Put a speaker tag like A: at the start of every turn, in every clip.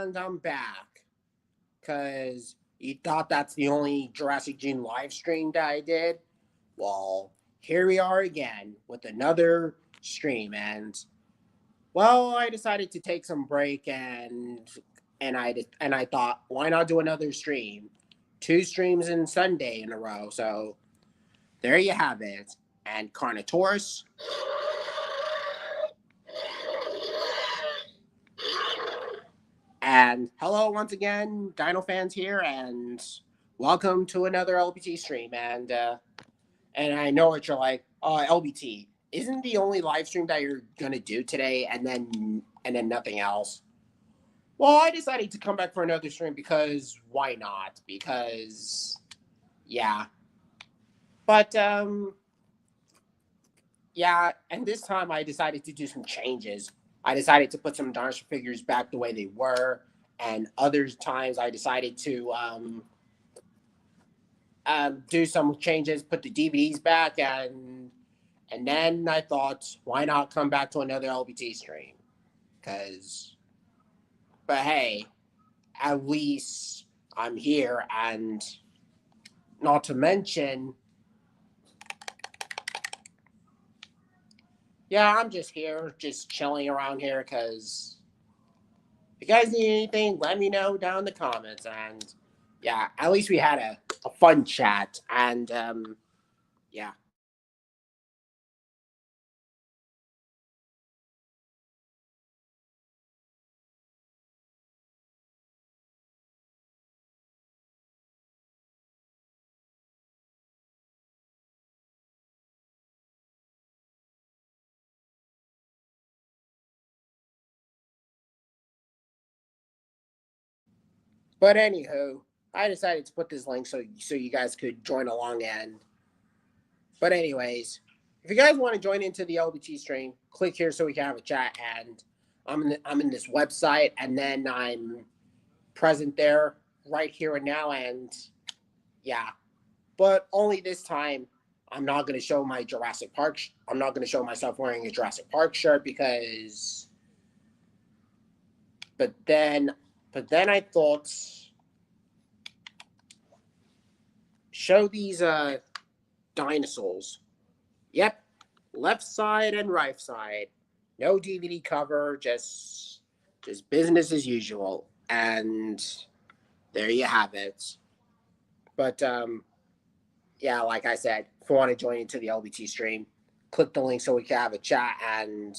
A: and I'm back. Because you thought that's the only Jurassic June live stream that I did? Well, here we are again with another stream. And, well, I decided to take some break and I thought, why not do another stream? Two streams in Sunday in a row. So there you have it. And Carnotaurus. And hello once again, Dino fans here, and welcome to another LBT stream. And I know what you're like. LBT isn't the only live stream that you're gonna do today, and then nothing else. Well, I decided to come back for another stream because why not? Because yeah, but yeah, and this time I decided to do some changes. I decided to put some dinosaur figures back the way they were, and other times I decided to do some changes, put the DVDs back, and then I thought, why not come back to another LBT stream? Cause, but hey, at least I'm here, and not to mention, yeah, I'm just here, just chilling around here. Cause if you guys need anything, let me know down in the comments. And yeah, at least we had a fun chat. And yeah. But anywho, I decided to put this link so you guys could join along. And but anyways, if you guys want to join into the LBT stream, click here so we can have a chat. And I'm in this website, and then I'm present there right here and now. And yeah, but only this time. I'm not going to show my Jurassic Park. I'm not going to show myself wearing a Jurassic Park shirt because. But then, I thought, show these dinosaurs. Yep, left side and right side. No DVD cover, just business as usual. And there you have it. But yeah, like I said, if you want to join into the LBT stream, click the link so we can have a chat. And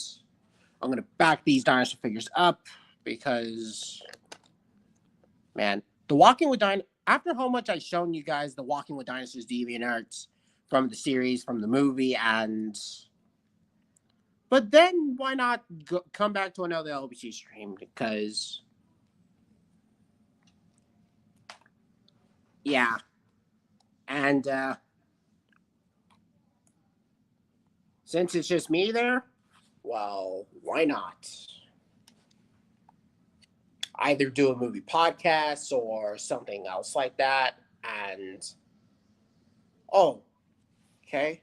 A: I'm gonna back these dinosaur figures up because, man, the Walking with Dinosaurs. After how much I've shown you guys the Walking with Dinosaurs DeviantArts from the series, from the movie, and but then why not come back to another LBT stream? Because yeah, and since it's just me there, well, why not? Either do a movie podcast or something else like that. And oh, okay.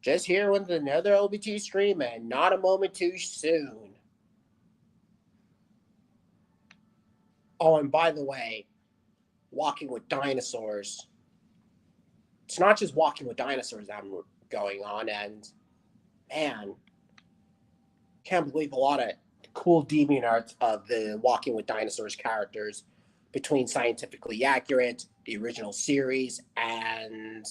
A: Just here with another LBT stream, and not a moment too soon. Oh, and by the way, Walking with Dinosaurs. It's not just Walking with Dinosaurs that I'm going on, and man, can't believe a lot of cool deviant arts of the Walking with Dinosaurs characters between Scientifically Accurate, the original series, and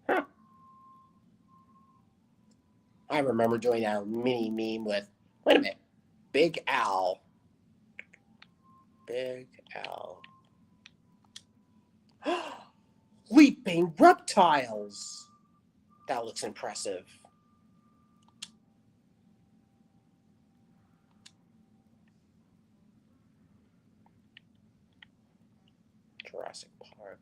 A: huh, I remember doing that mini meme with, wait a minute, Big Al. Big Al. leaping reptiles. That looks impressive. Jurassic Park.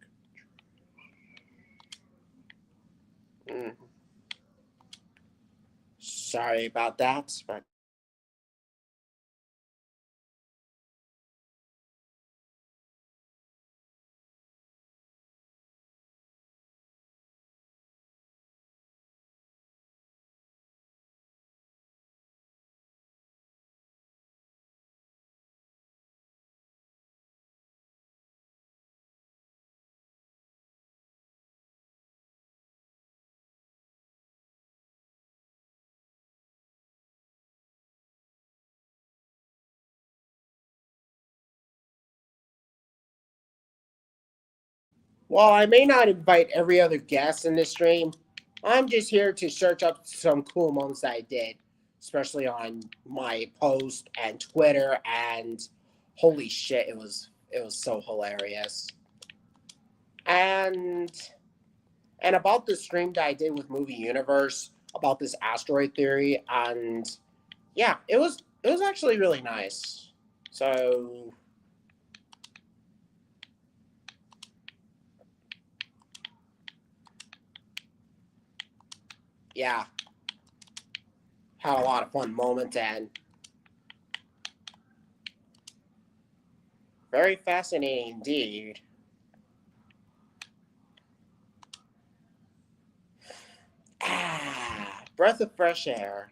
A: Sorry about that, but while I may not invite every other guest in this stream, I'm just here to search up some cool moments that I did, especially on my post and Twitter. And holy shit, it was so hilarious. And about the stream that I did with Movie Universe about this asteroid theory, and yeah, it was actually really nice. So yeah, had a lot of fun moments and very fascinating indeed. Breath of fresh air.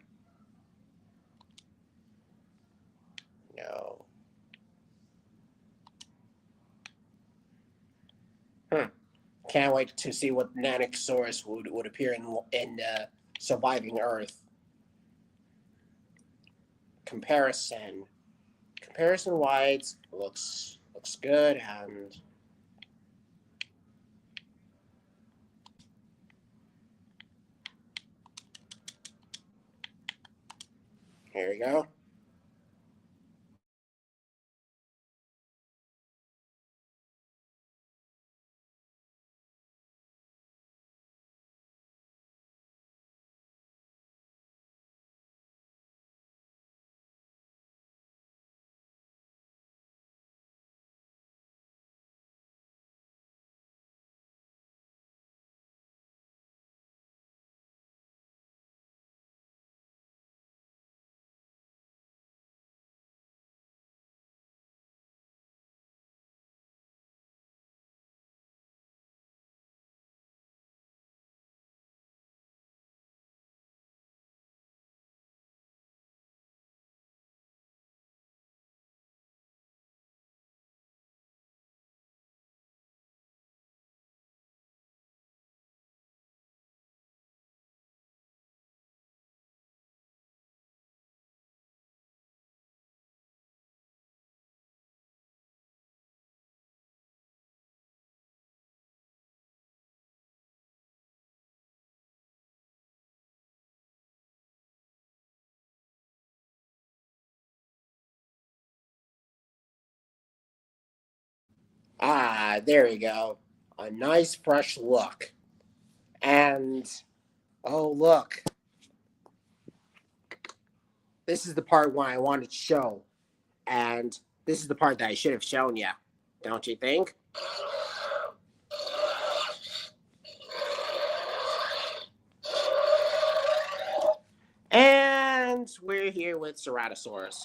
A: No. Can't wait to see what Nanosaurus would appear in surviving Earth. Comparison. Comparison wise looks good, and here we go. There we go. A nice fresh look. And oh look, this is the part where I wanted to show. And this is the part that I should have shown you. Don't you think? And we're here with Ceratosaurus.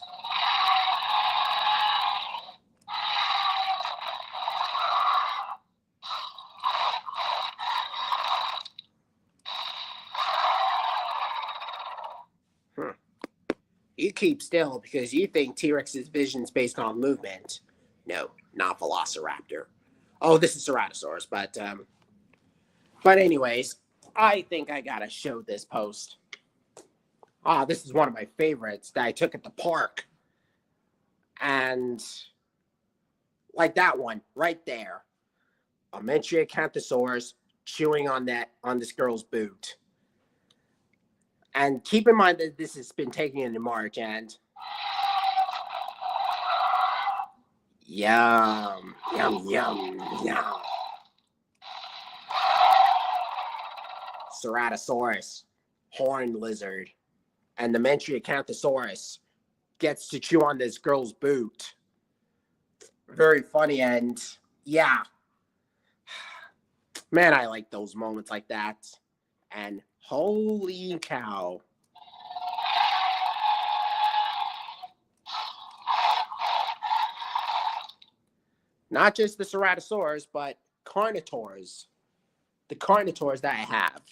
A: You keep still because you think T-Rex's vision is based on movement. No, not Velociraptor. Oh, this is Ceratosaurus, but anyways, I think I gotta show this post. This is one of my favorites that I took at the park. And like that one right there. A Acanthosaurus chewing on this girl's boot. And keep in mind that this has been taken into March, and yum, yum, yum, yum. Ceratosaurus, horned lizard, and the Mentriacanthosaurus gets to chew on this girl's boot. Very funny, and yeah, man, I like those moments like that. And holy cow. Not just the Ceratosaurus, but Carnotaurs. The Carnotaurs that I have.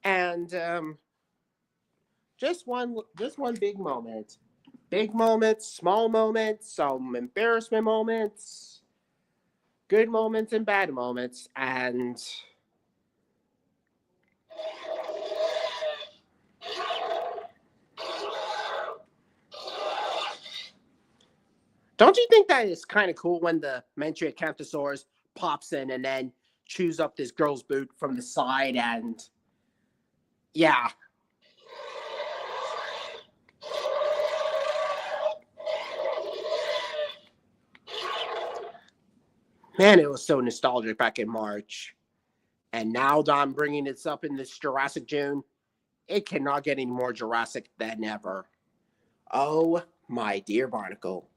A: And just one big moment. Big moments, small moments, some embarrassment moments, good moments and bad moments, and don't you think that is kind of cool when the Mentriacanthosaurus pops in and then chews up this girl's boot from the side? And yeah, man, it was so nostalgic back in March. And now that I'm bringing this up in this Jurassic June, it cannot get any more Jurassic than ever. Oh, my dear Barnacle.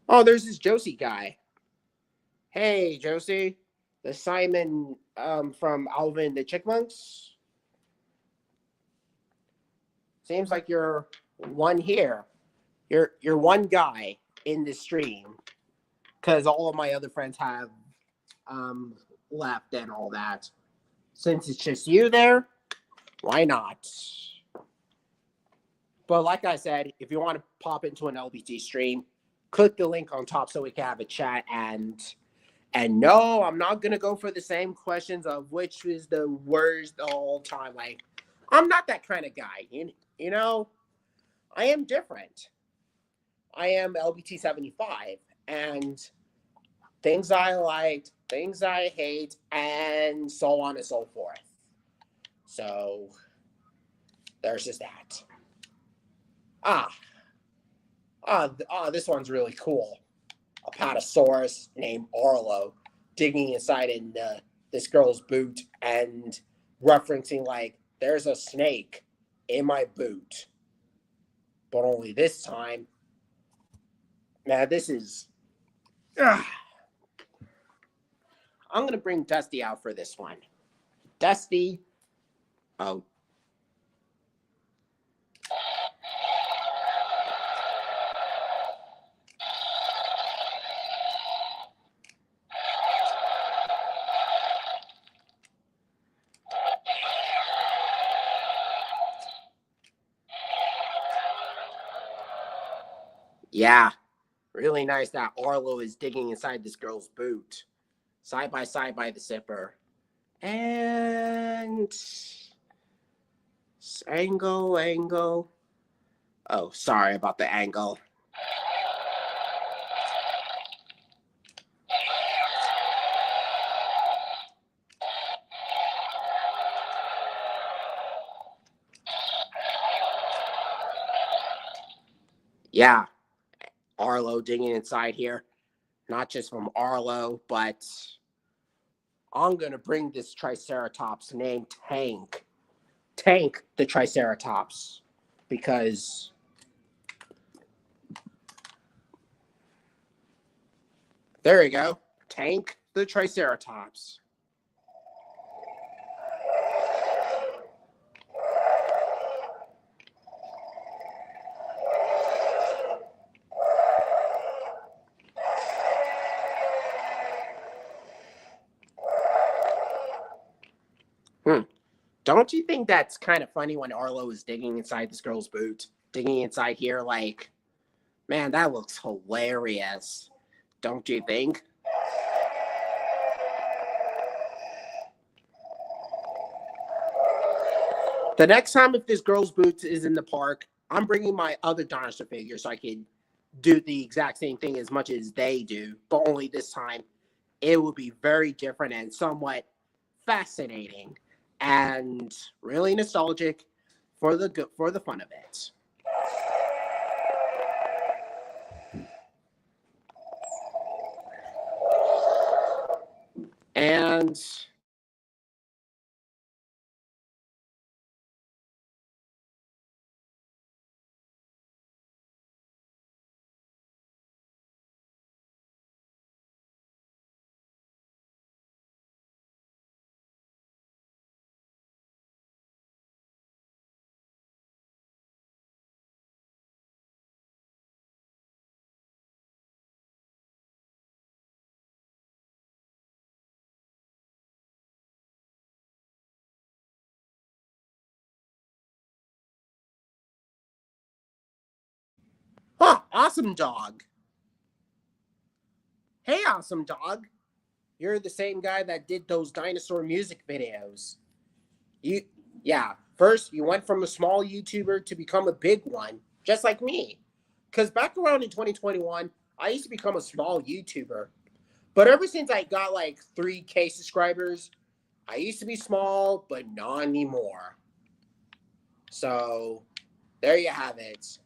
A: Oh, there's this Josie guy. Hey, Josie. The Simon from Alvin and the Chipmunks. Seems like you're one here. You're one guy in the stream. Because all of my other friends have left and all that. Since it's just you there, why not? But like I said, if you want to pop into an LBT stream, click the link on top so we can have a chat. And no, I'm not gonna go for the same questions of which is the worst all time. Like, I'm not that kind of guy. You know, I am different. I am LBT 75, and things I liked, things I hate, and so on and so forth. So there's just that. This one's really cool. A Apatosaurus named Arlo digging inside in this girl's boot and referencing like, there's a snake in my boot. But only this time, man, this is... I'm going to bring Dusty out for this one. Dusty. Oh. Yeah, really nice that Arlo is digging inside this girl's boot. Side by the zipper. And... angle. Oh, sorry about the angle. Yeah, Arlo digging inside here. Not just from Arlo, but I'm going to bring this Triceratops named Tank. Tank the Triceratops. Because there you go. Tank the Triceratops. Don't you think that's kind of funny when Arlo is digging inside this girl's boot? Digging inside here, like, man, that looks hilarious. Don't you think? The next time if this girl's boot is in the park, I'm bringing my other dinosaur figure so I can do the exact same thing as much as they do, but only this time it will be very different and somewhat fascinating and really nostalgic for the fun of it. And Huh, awesome dog. Hey, awesome dog. You're the same guy that did those dinosaur music videos. You, yeah. First, you went from a small YouTuber to become a big one, just like me. Because back around in 2021, I used to become a small YouTuber. But ever since I got like 3K subscribers, I used to be small, but not anymore. So there you have it.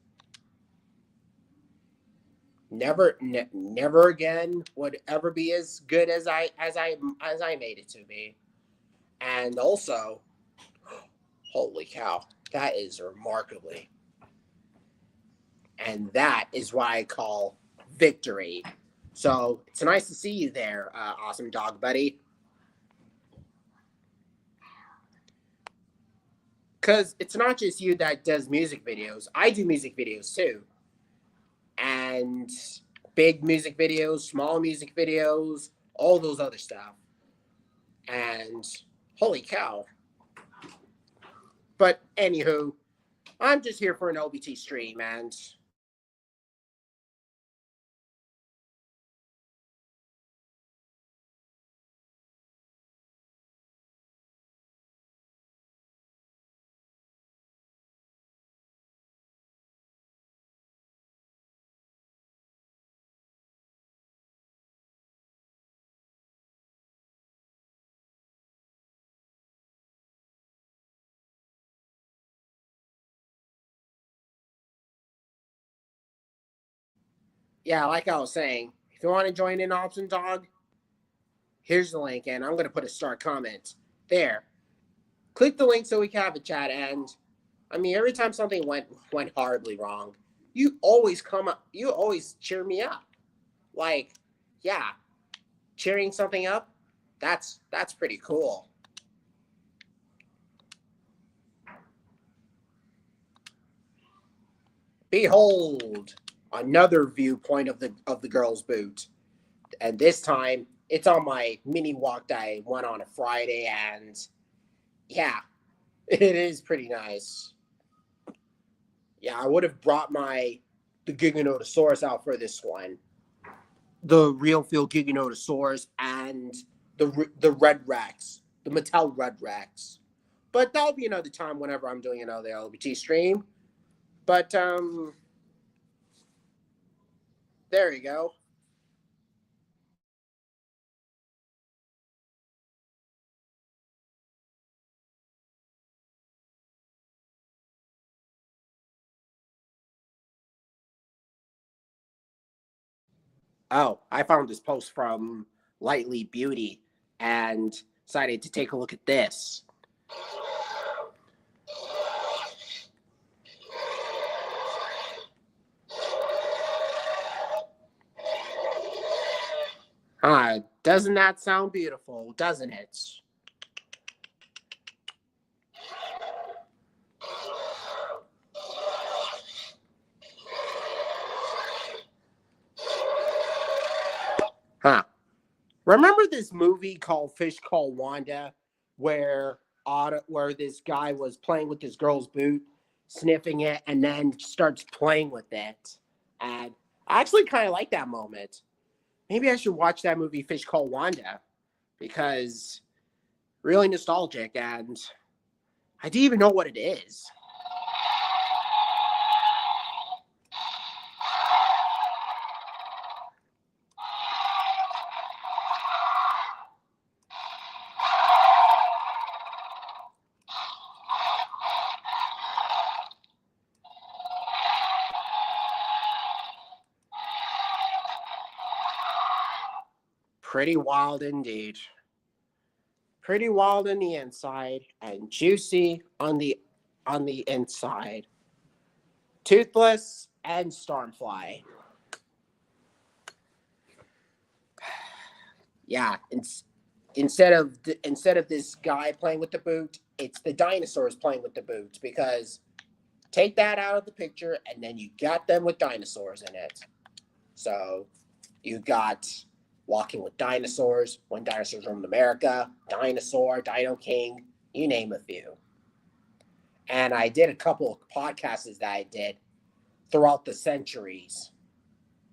A: Never again would ever be as good as I made it to be. And also, holy cow, that is remarkably. And that is what I call victory. So it's nice to see you there, awesome dog buddy. Because it's not just you that does music videos. I do music videos too. And big music videos, small music videos, all those other stuff. And holy cow. But anywho, I'm just here for an LBT stream, and yeah, like I was saying, if you want to join in Option Dog, here's the link, and I'm going to put a start comment there. Click the link so we can have a chat. And I mean, every time something went horribly wrong, you always come up, you always cheer me up. Like, yeah, cheering something up, that's pretty cool. Behold, another viewpoint of the girl's boot, and this time it's on my mini walk that I went on a Friday, and yeah, it is pretty nice. Yeah, I would have brought the Giganotosaurus out for this one, the real feel Giganotosaurus, and the Red Rex, the Mattel Red Rex. But that'll be another time whenever I'm doing another LBT stream. But there you go. Oh, I found this post from Lightly Beauty and decided to take a look at this. Doesn't that sound beautiful, doesn't it? Huh. Remember this movie called Fish Called Wanda, where where this guy was playing with this girl's boot, sniffing it, and then starts playing with it. And I actually kind of like that moment. Maybe I should watch that movie Fish Called Wanda because really nostalgic, and I didn't even know what it is. Pretty wild indeed. Pretty wild on the inside and juicy on the inside. Toothless and Stormfly. Yeah, instead of this guy playing with the boot, it's the dinosaurs playing with the boot because take that out of the picture and then you got them with dinosaurs in it. So you got Walking with Dinosaurs, When Dinosaurs Roamed America, Dinosaur, Dino King, you name a few. And I did a couple of podcasts that I did throughout the centuries,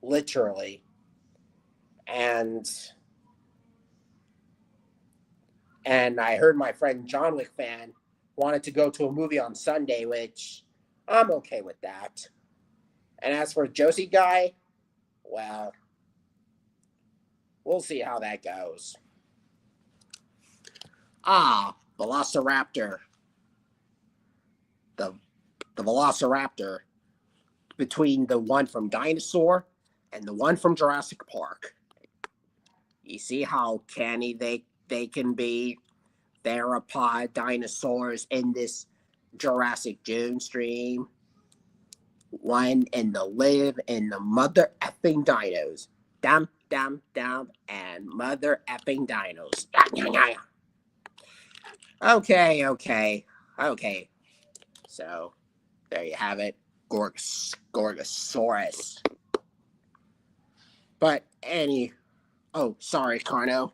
A: literally. And I heard my friend John Wick fan wanted to go to a movie on Sunday, which I'm okay with that. And as for Josie guy, well, we'll see how that goes. Ah, Velociraptor. The Velociraptor between the one from Dinosaur and the one from Jurassic Park. You see how canny they can be? Theropod dinosaurs in this Jurassic June stream. One in the live in the mother effing dinos. Dum, dum, dum, and mother effing dinos. Okay. So, there you have it. Gorgosaurus. But oh, sorry, Carno.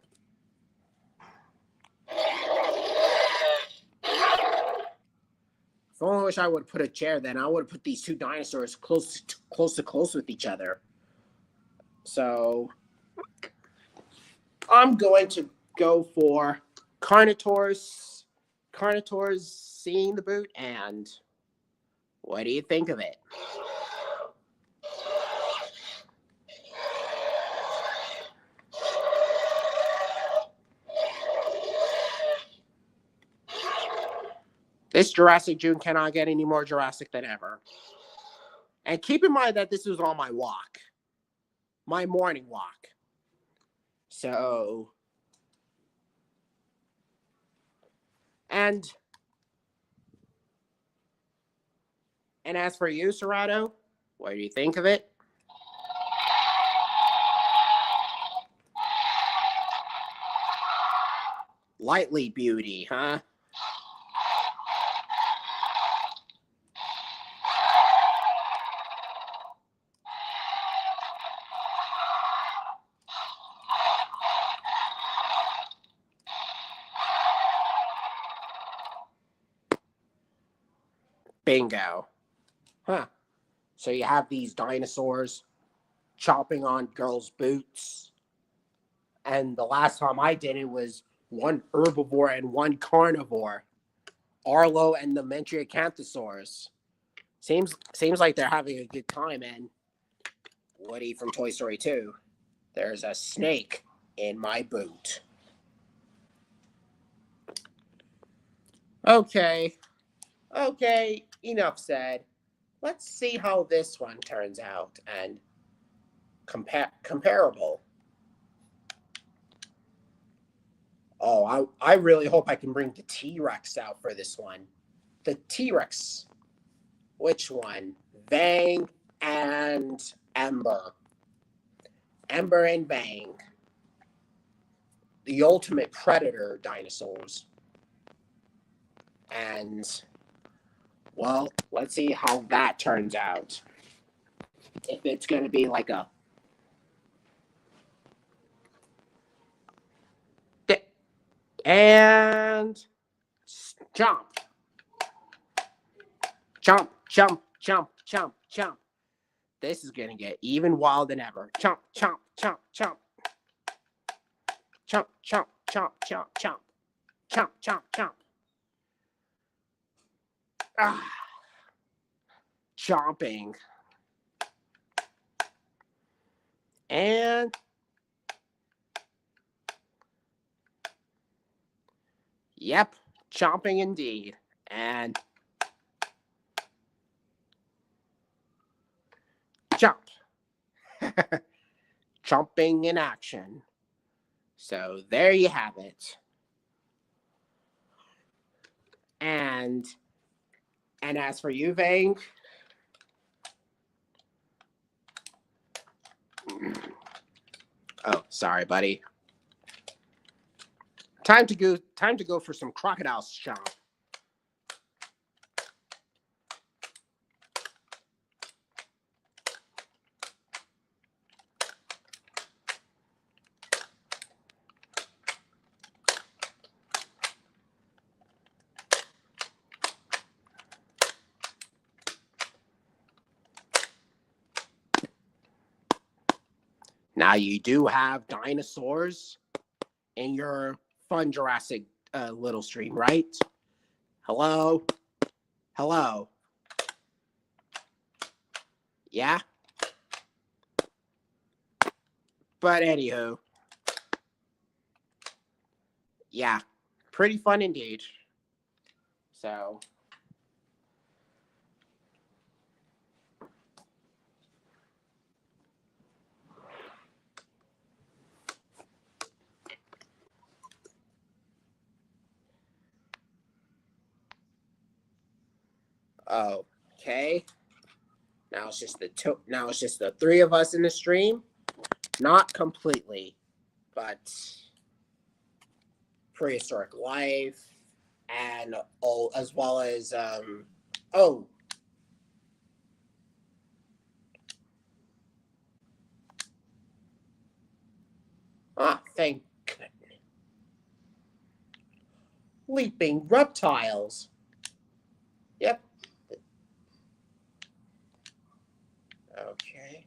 A: If only wish I would have put a chair, then I would have put these two dinosaurs close with each other. So, I'm going to go for Carnotaurus seeing the boot, and what do you think of it? This Jurassic June cannot get any more Jurassic than ever. And keep in mind that this was on my walk. My morning walk. So, and as for you, Serrato, what do you think of it? Lightly beauty, huh? Bingo. Huh. So you have these dinosaurs chopping on girls' boots. And the last time I did it was one herbivore and one carnivore. Arlo and the Mentriacanthosaurus. Seems like they're having a good time, and Woody from Toy Story 2. There's a snake in my boot. Okay, enough said. Let's see how this one turns out and comparable. Oh, I really hope I can bring the T-Rex out for this one. The T-Rex. Which one? Vang and Ember. Ember and Vang. The ultimate predator dinosaurs. And, well, let's see how that turns out. If it's going to be like a... And... Jump. Jump, jump, jump, jump, jump. This is going to get even wild than ever. Chomp, chomp, chomp, chomp. Chomp, chomp, chomp, chomp, chomp. Chomp, chomp, chomp. Ah. Chomping. And yep, chomping indeed. And jump. Chomping in action. So there you have it. And as for you, Vang, oh, sorry, buddy. Time to go for some crocodile chomp. Now you do have dinosaurs in your fun Jurassic little stream, right? Hello? Hello? Yeah? But anywho, yeah, pretty fun indeed. So, okay. Now it's just the three of us in the stream. Not completely, but prehistoric life and all, as well as oh, thank leaping reptiles. Yep. Okay.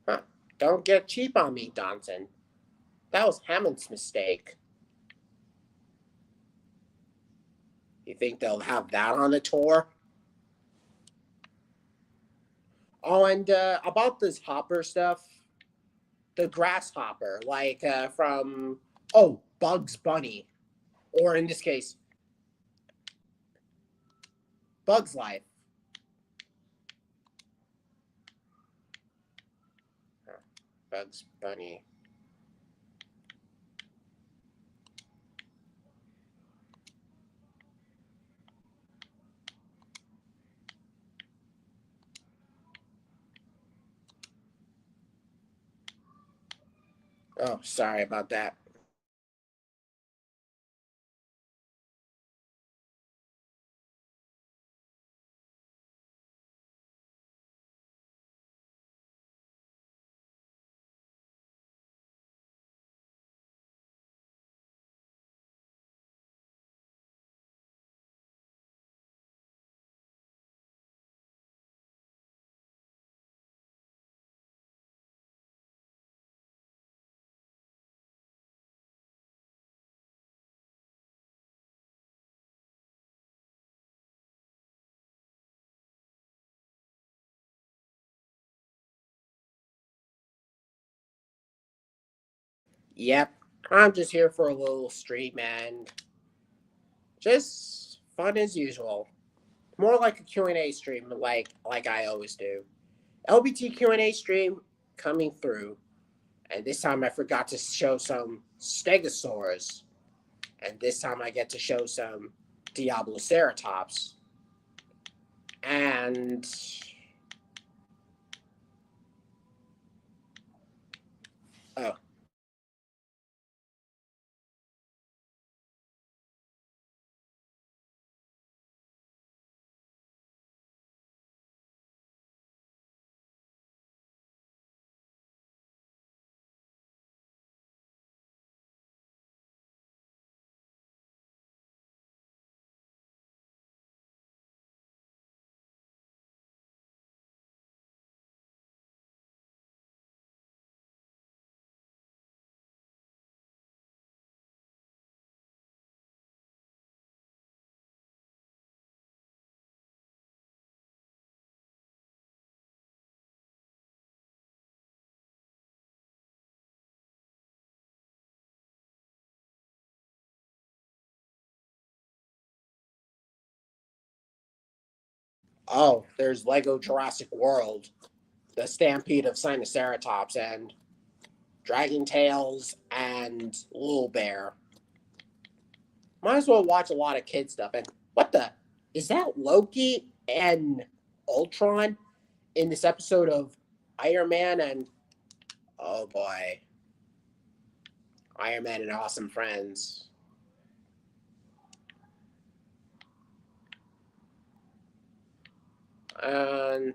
A: Huh. Don't get cheap on me, Donson. That was Hammond's mistake. You think they'll have that on the tour? Oh, and about this hopper stuff, the grasshopper, like from Bugs Bunny, or in this case, Bugs Life. Bugs Bunny. Oh, sorry about that. Yep, I'm just here for a little stream and just fun as usual. More like a Q&A stream, like I always do. LBT Q&A stream coming through, and this time I forgot to show some Stegosaurus, and this time I get to show some Diabloceratops, and oh, there's Lego Jurassic World, the Stampede of Sinoceratops, and Dragon Tales and Little Bear. Might as well watch a lot of kid stuff. And what the? Is that Loki and Ultron in this episode of Iron Man and oh boy, Iron Man and Awesome Friends? Um,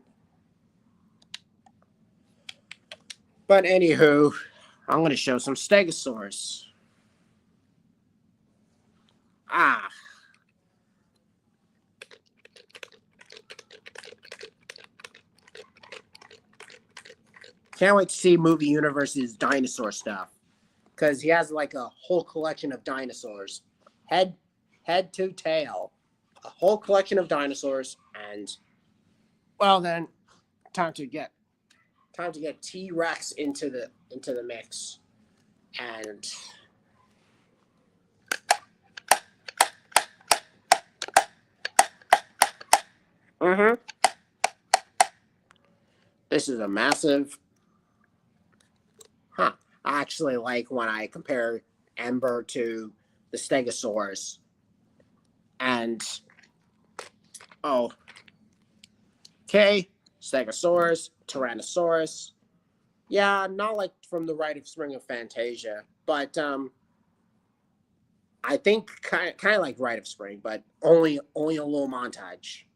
A: but anywho, I'm going to show some Stegosaurus. Ah. Can't wait to see Movie Universe's dinosaur stuff. Because he has like a whole collection of dinosaurs. Head to tail. A whole collection of dinosaurs. And well then, time to get T-Rex into the mix. And this is a massive. I actually like when I compare Ember to the Stegosaurus. And okay, Stegosaurus, Tyrannosaurus. Yeah, not like from the Rite of Spring of Fantasia, but I think kind of like Rite of Spring, but only a little montage.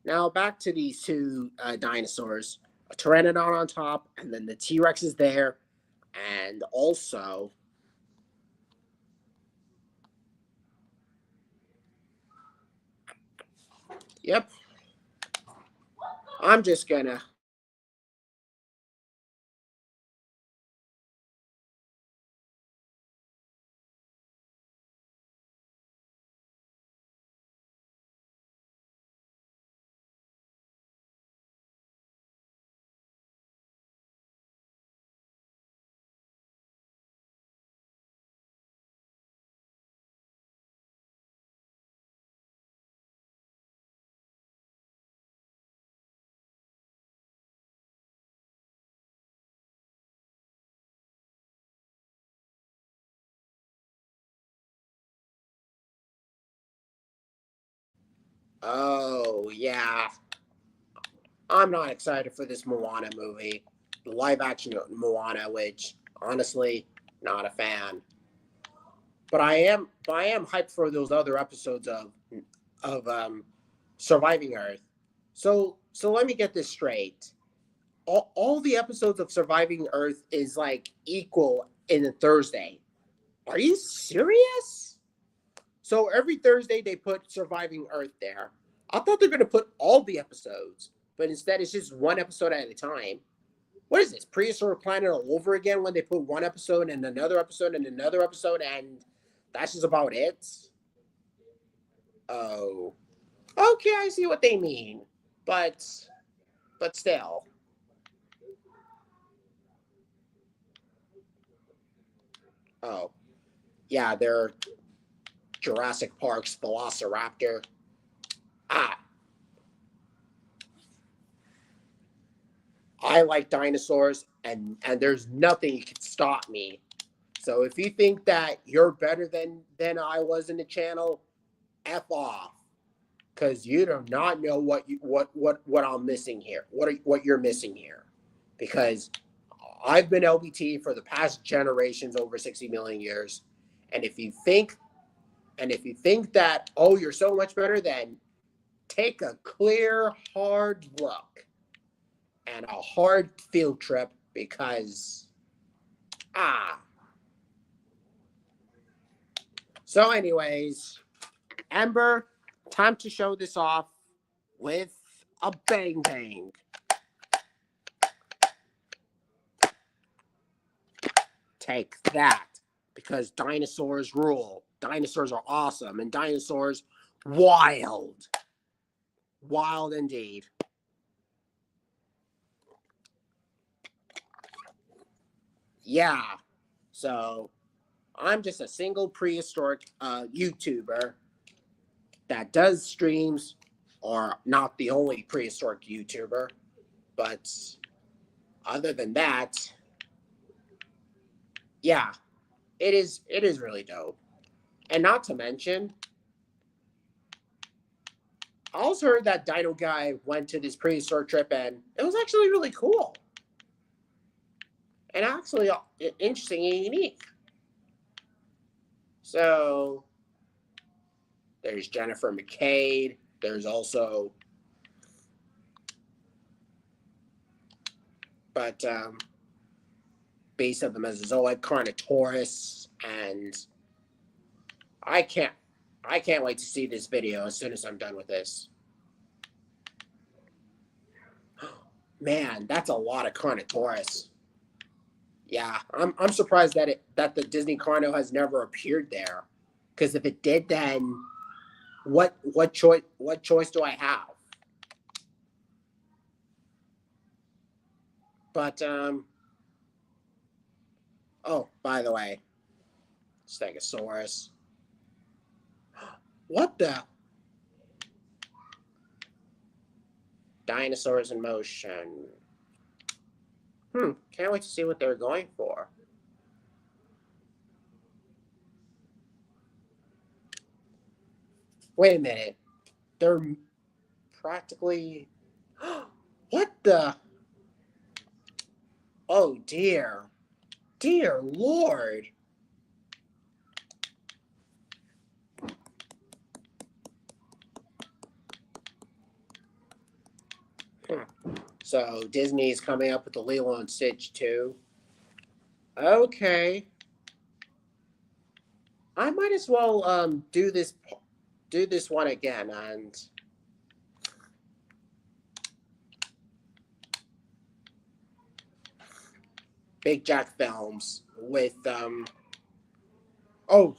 A: Now back to these two dinosaurs, a Pteranodon on top, and then the T-Rex is there, and also yep. I'm just gonna. Oh yeah, I'm not excited for this Moana movie, the live action Moana, which honestly, not a fan. But I am hyped for those other episodes of Surviving Earth. So let me get this straight. All the episodes of Surviving Earth is like equal in a Thursday. Are you serious? So every Thursday they put Surviving Earth there. I thought they're gonna put all the episodes, but instead it's just one episode at a time. What is this? Prehistoric Planet all over again when they put one episode and another episode and another episode and that's just about it? Oh. Okay, I see what they mean. But still. Oh. Yeah, they're Jurassic Park's Velociraptor. Ah, I like dinosaurs, and there's nothing that can stop me. So if you think that you're better than I was in the channel, f off, because you do not know what I'm missing here. What you're missing here, because I've been LBT for the past generations, over 60 million years, and if you think that you're so much better, then take a clear, hard look and a hard field trip because ah. So, anyways, Ember, time to show this off with a bang bang. Take that because dinosaurs rule. Dinosaurs are awesome and dinosaurs wild. Wild indeed. Yeah. So I'm just a single prehistoric YouTuber that does streams, or not the only prehistoric YouTuber, but other than that, yeah, it is really dope. And not to mention, I also heard that Dino Guy went to this prehistoric trip and it was actually really cool. And actually interesting and unique. So there's Jennifer McCade. There's also, but base of the Mesozoic, Carnotaurus, and I can't wait to see this video as soon as I'm done with this. Man, that's a lot of Carnotaurus. Yeah, I'm surprised that the Disney Carno has never appeared there. Because if it did, then what choice do I have? But oh, by the way, Stegosaurus. What the? Dinosaurs in motion. Can't wait to see what they're going for. Wait a minute. They're practically. What the? Oh dear. Dear Lord. So Disney's coming up with the Lilo and Stitch 2. Okay. I might as well do this one again, and Big Jack Films with oh,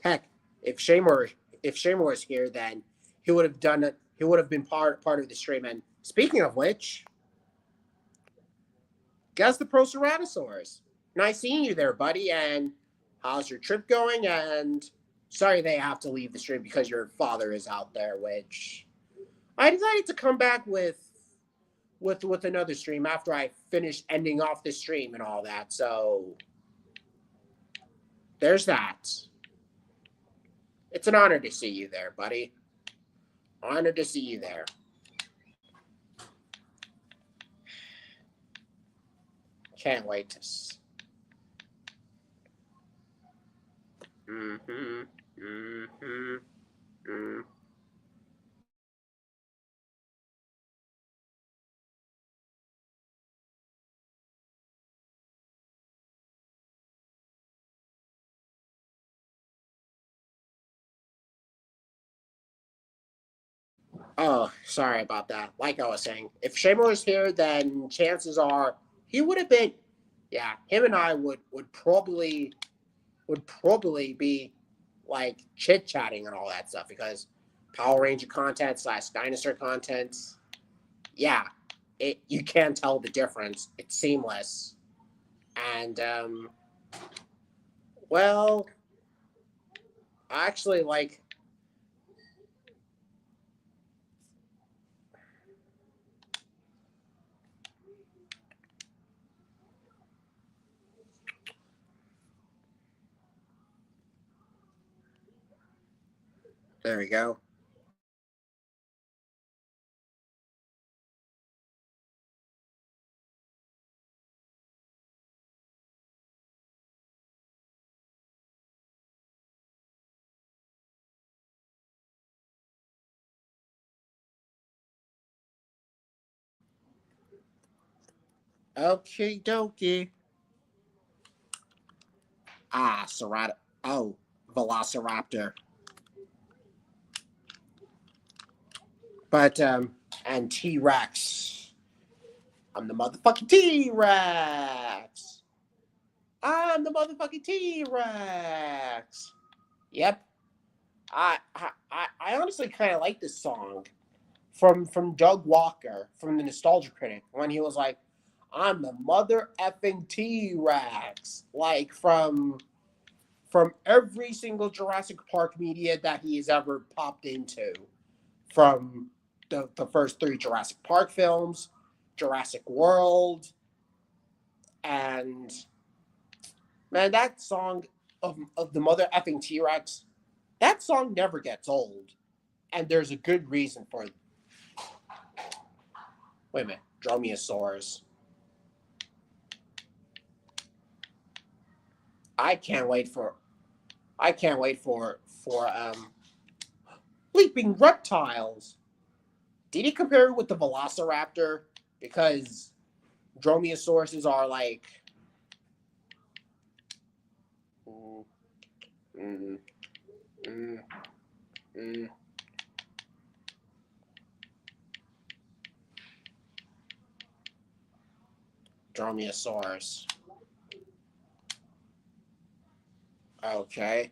A: heck, if Seymour was here, then he would have done it. He would have been part of the stream. And speaking of which, guess the Proceratosaurus. Nice seeing you there, buddy. And how's your trip going? And sorry they have to leave the stream because your father is out there. Which I decided to come back with another stream after I finished ending off the stream and all that. So there's that. It's an honor to see you there, buddy. Honored to see you there. Can't wait to. Mm-hmm. Mm-hmm. Mm. Oh, sorry about that. Like I was saying, if Seymour was here, then chances are he would have been. Yeah, him and I would probably be like chit chatting and all that stuff because Power Ranger content / dinosaur content. Yeah, you can't tell the difference. It's seamless, and well, actually, like there we go. Okie dokie. Ah, Cerata. Oh, Velociraptor. But and T Rex. I'm the motherfucking T-Rex. I'm the motherfucking T-Rex. Yep. I honestly kind of like this song from Doug Walker from the Nostalgia Critic when he was like, "I'm the mother effing T-Rex," like from every single Jurassic Park media that he has ever popped into, from the first three Jurassic Park films, Jurassic World, and man, that song of the mother effing T-Rex, that song never gets old, and there's a good reason for it. Wait a minute, Dromaeosaurus. I can't wait for I can't wait for leaping reptiles. Did he compare it with the Velociraptor? Because Dromaeosauruses are like mm, mm, mm, mm. Dromaeosaurus. Okay.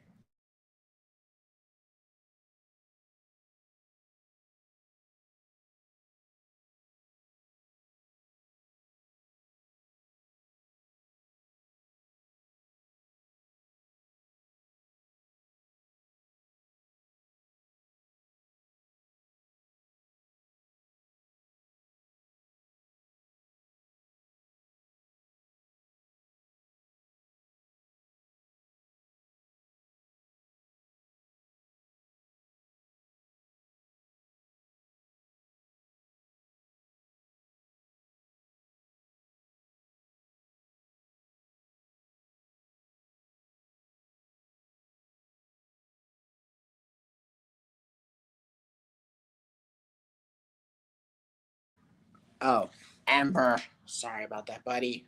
A: Oh, Amber. Sorry about that, buddy.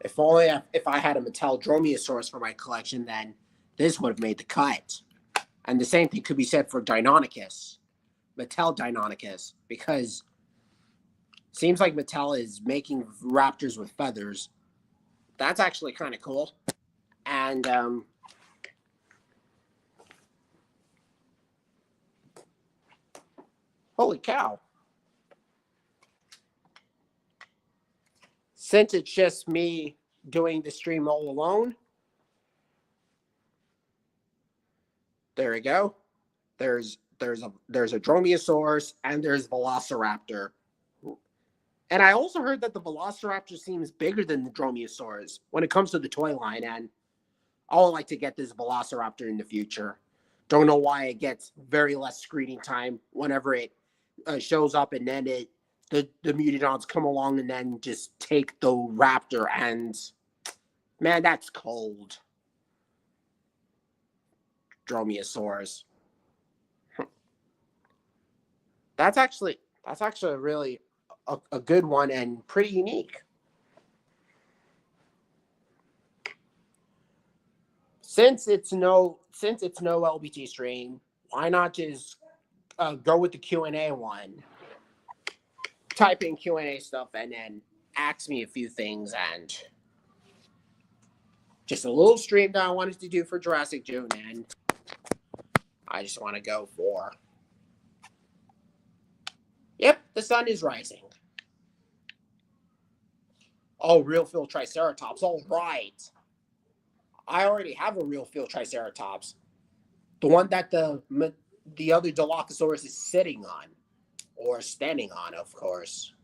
A: If only if I had a Mattel Dromaeosaurus for my collection, then this would have made the cut. And the same thing could be said for Deinonychus, Mattel Deinonychus, because it seems like Mattel is making raptors with feathers. That's actually kind of cool. And holy cow! Since it's just me doing the stream all alone, there we go. There's a Dromaeosaurus and there's Velociraptor. And I also heard that the Velociraptor seems bigger than the Dromaeosaurus when it comes to the toy line. And I would like to get this Velociraptor in the future. Don't know why it gets very less screening time whenever it shows up, and then the Mutadons come along and then just take the Raptor, and man, that's cold. Dromaeosaurus. That's actually really a good one and pretty unique. Since it's no LBT stream, why not just go with the Q&A one? Type in Q&A stuff and then ask me a few things, and just a little stream that I wanted to do for Jurassic June, and I just want to go for. Yep, the sun is rising. Oh, real field Triceratops. All right. I already have a real field Triceratops. The one that the other Dilophosaurus is sitting on, or standing on, of course.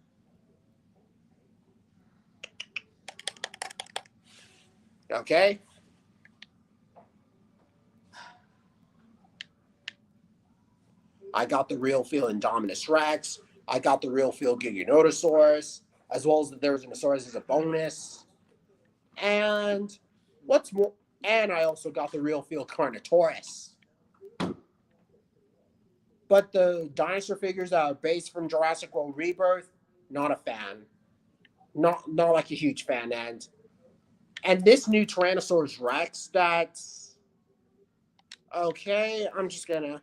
A: Okay. I got the real field Indominus Rex. I got the real field Giganotosaurus, as well as the Therizinosaurus as a bonus. And what's more, and I also got the real field Carnotaurus. But the dinosaur figures that are based from Jurassic World Rebirth, not a fan. Not like a huge fan. And this new Tyrannosaurus Rex, that's okay. I'm just gonna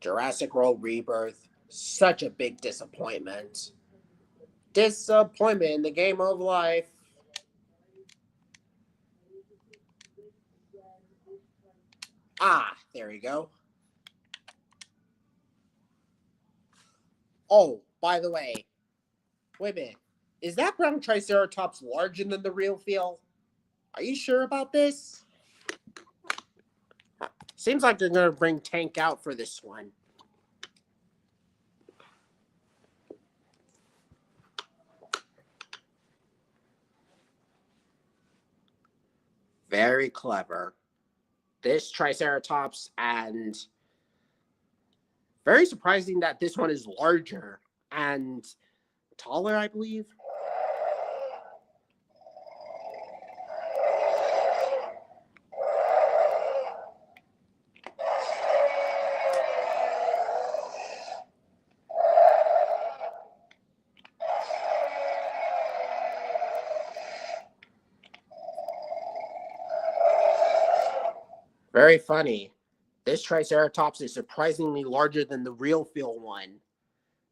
A: Jurassic World Rebirth, such a big disappointment. Disappointment in the game of life. Ah, there we go. Oh, by the way, wait a minute. Is that brown Triceratops larger than the real feel? Are you sure about this? Seems like they're going to bring Tank out for this one. Very clever. This Triceratops, and very surprising that this one is larger and taller, I believe. Very funny. This Triceratops is surprisingly larger than the real feel one.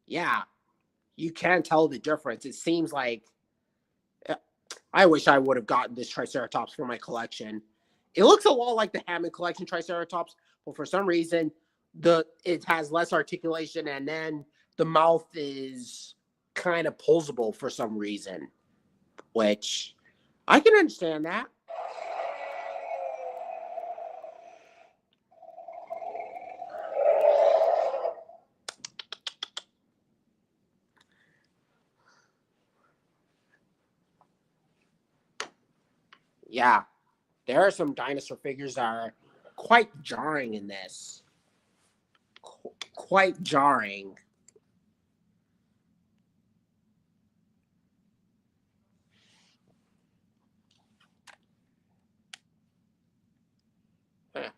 A: Yeah, you can tell the difference. It seems like I wish I would have gotten this Triceratops for my collection. It looks a lot like the Hammond collection Triceratops, but for some reason, it has less articulation, and then the mouth is kind of pulsable for some reason, which I can understand that. Yeah, there are some dinosaur figures that are quite jarring in this. Quite jarring. Huh. I'm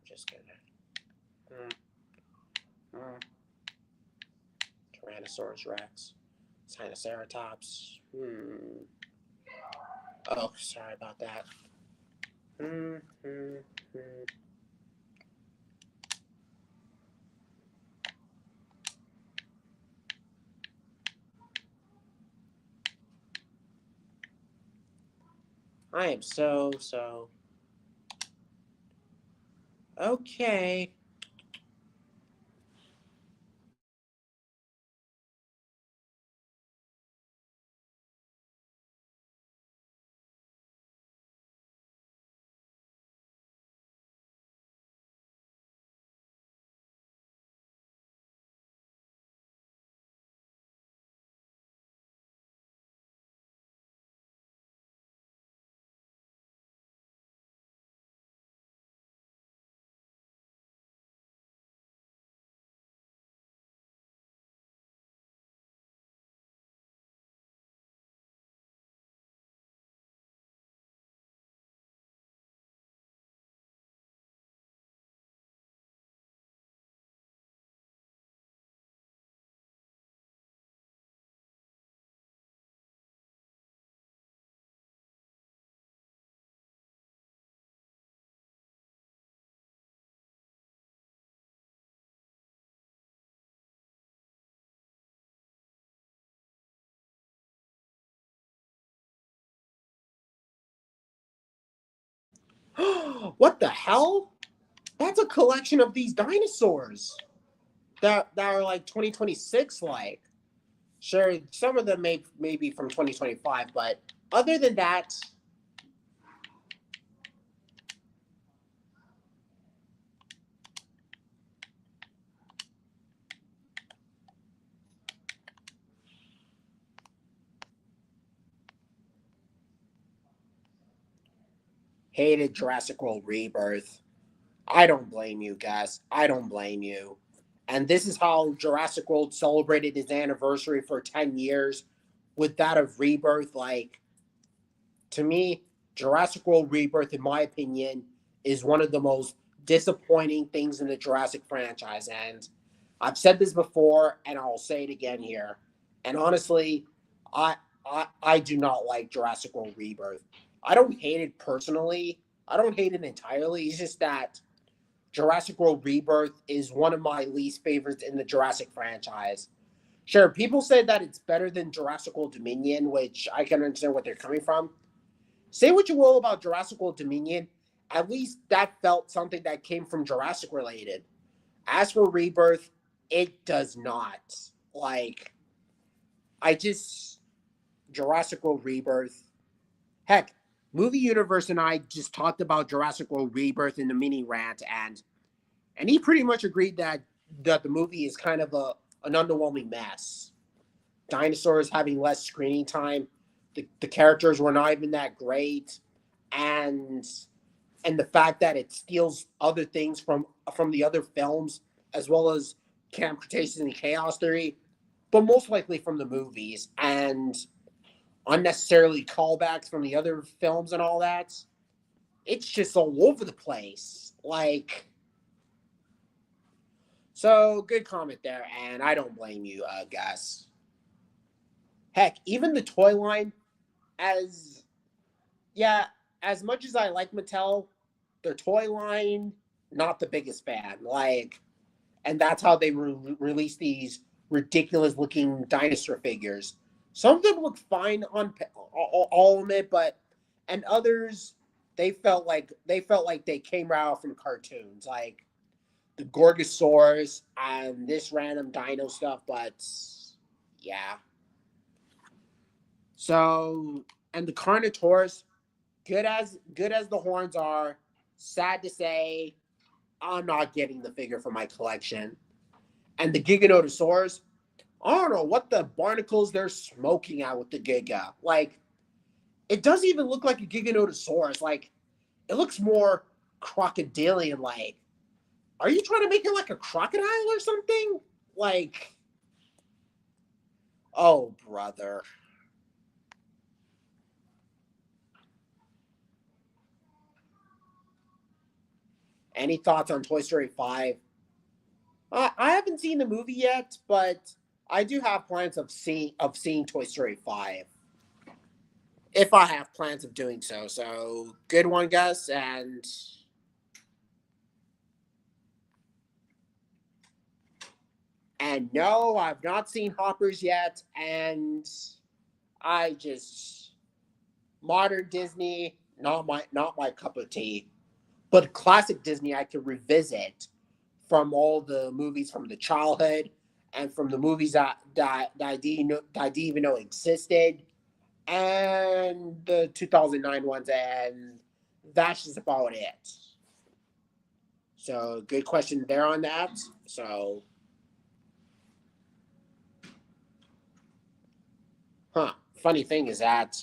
A: just gonna. Hmm. Tyrannosaurus Rex. Sinoceratops. Oh, sorry about that. Hmm. I am so. Okay. What the hell? That's a collection of these dinosaurs that are like 2026 like. Sure, some of them may be from 2025, but other than that, hated Jurassic World Rebirth. I don't blame you, guys. I don't blame you. And this is how Jurassic World celebrated its anniversary for 10 years with that of Rebirth. Like, to me, Jurassic World Rebirth, in my opinion, is one of the most disappointing things in the Jurassic franchise. And I've said this before, and I'll say it again here. And honestly, I I do not like Jurassic World Rebirth. I don't hate it personally. I don't hate it entirely. It's just that Jurassic World Rebirth is one of my least favorites in the Jurassic franchise. Sure, people say that it's better than Jurassic World Dominion, which I can understand what they're coming from. Say what you will about Jurassic World Dominion, at least that felt something that came from Jurassic related. As for Rebirth, it does not. Like, I just Jurassic World Rebirth. Heck, Movie Universe and I just talked about Jurassic World Rebirth in the mini rant, and he pretty much agreed that the movie is kind of an underwhelming mess. Dinosaurs having less screening time, the characters were not even that great, and and the fact that it steals other things from the other films as well as Camp Cretaceous and Chaos Theory, but most likely from the movies and unnecessarily callbacks from the other films and all that. It's just all over the place. Like, so good comment there, and I don't blame you, Gus. Heck, even the toy line, as yeah, as much as I like Mattel, their toy line, not the biggest fan. Like, and that's how they release these ridiculous looking dinosaur figures. Some of them look fine on all of it, but and others they felt like they came out from cartoons, like the Gorgosaurus and this random dino stuff. But yeah, so and the Carnotaurus, good as the horns are, sad to say, I'm not getting the figure for my collection. And the Giganotosaurus, I don't know what the barnacles they're smoking out with the Giga. Like, it doesn't even look like a Giganotosaurus. Like, it looks more crocodilian like. Are you trying to make it like a crocodile or something? Like, oh, brother. Any thoughts on Toy Story 5? I haven't seen the movie yet, but I do have plans of seeing Toy Story 5. If I have plans of doing so. So good one, Gus. And no, I've not seen Hoppers yet, and I just modern Disney, not my cup of tea. But classic Disney I could revisit from all the movies from the childhood and from the movies that I didn't even know existed and the 2009 ones, and that's just about it. So good question there on that. So, funny thing is that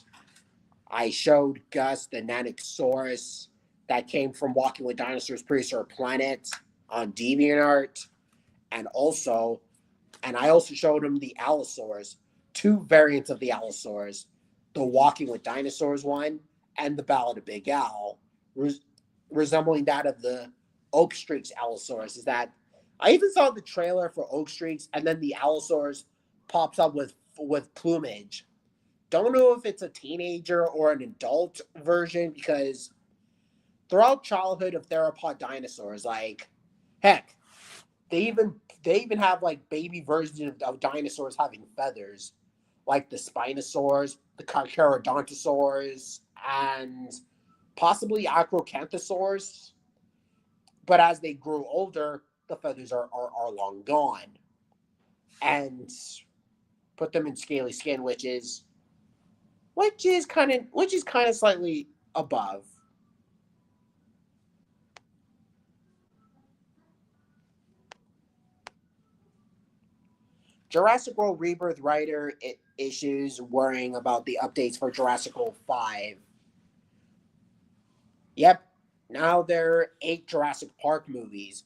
A: I showed Gus the Nanosaurus that came from Walking with Dinosaurs Prehistoric Planet on DeviantArt, and also, and I also showed him the Allosaurus, two variants of the Allosaurus, the Walking with Dinosaurs one and the Ballad of Big Al, resembling that of the Oak Streaks Allosaurus. Is that I even saw the trailer for Oak Streaks, and then the Allosaurus pops up with plumage. Don't know if it's a teenager or an adult version because throughout childhood of theropod dinosaurs, like heck, they even have like baby versions of dinosaurs having feathers, like the Spinosaurs, the Carcharodontosaurs, and possibly Acrocanthosaurs. But as they grow older, the feathers are long gone, and put them in scaly skin, which is kind of slightly above. Jurassic World Rebirth writer issues worrying about the updates for Jurassic World 5. Yep, now there are 8 Jurassic Park movies.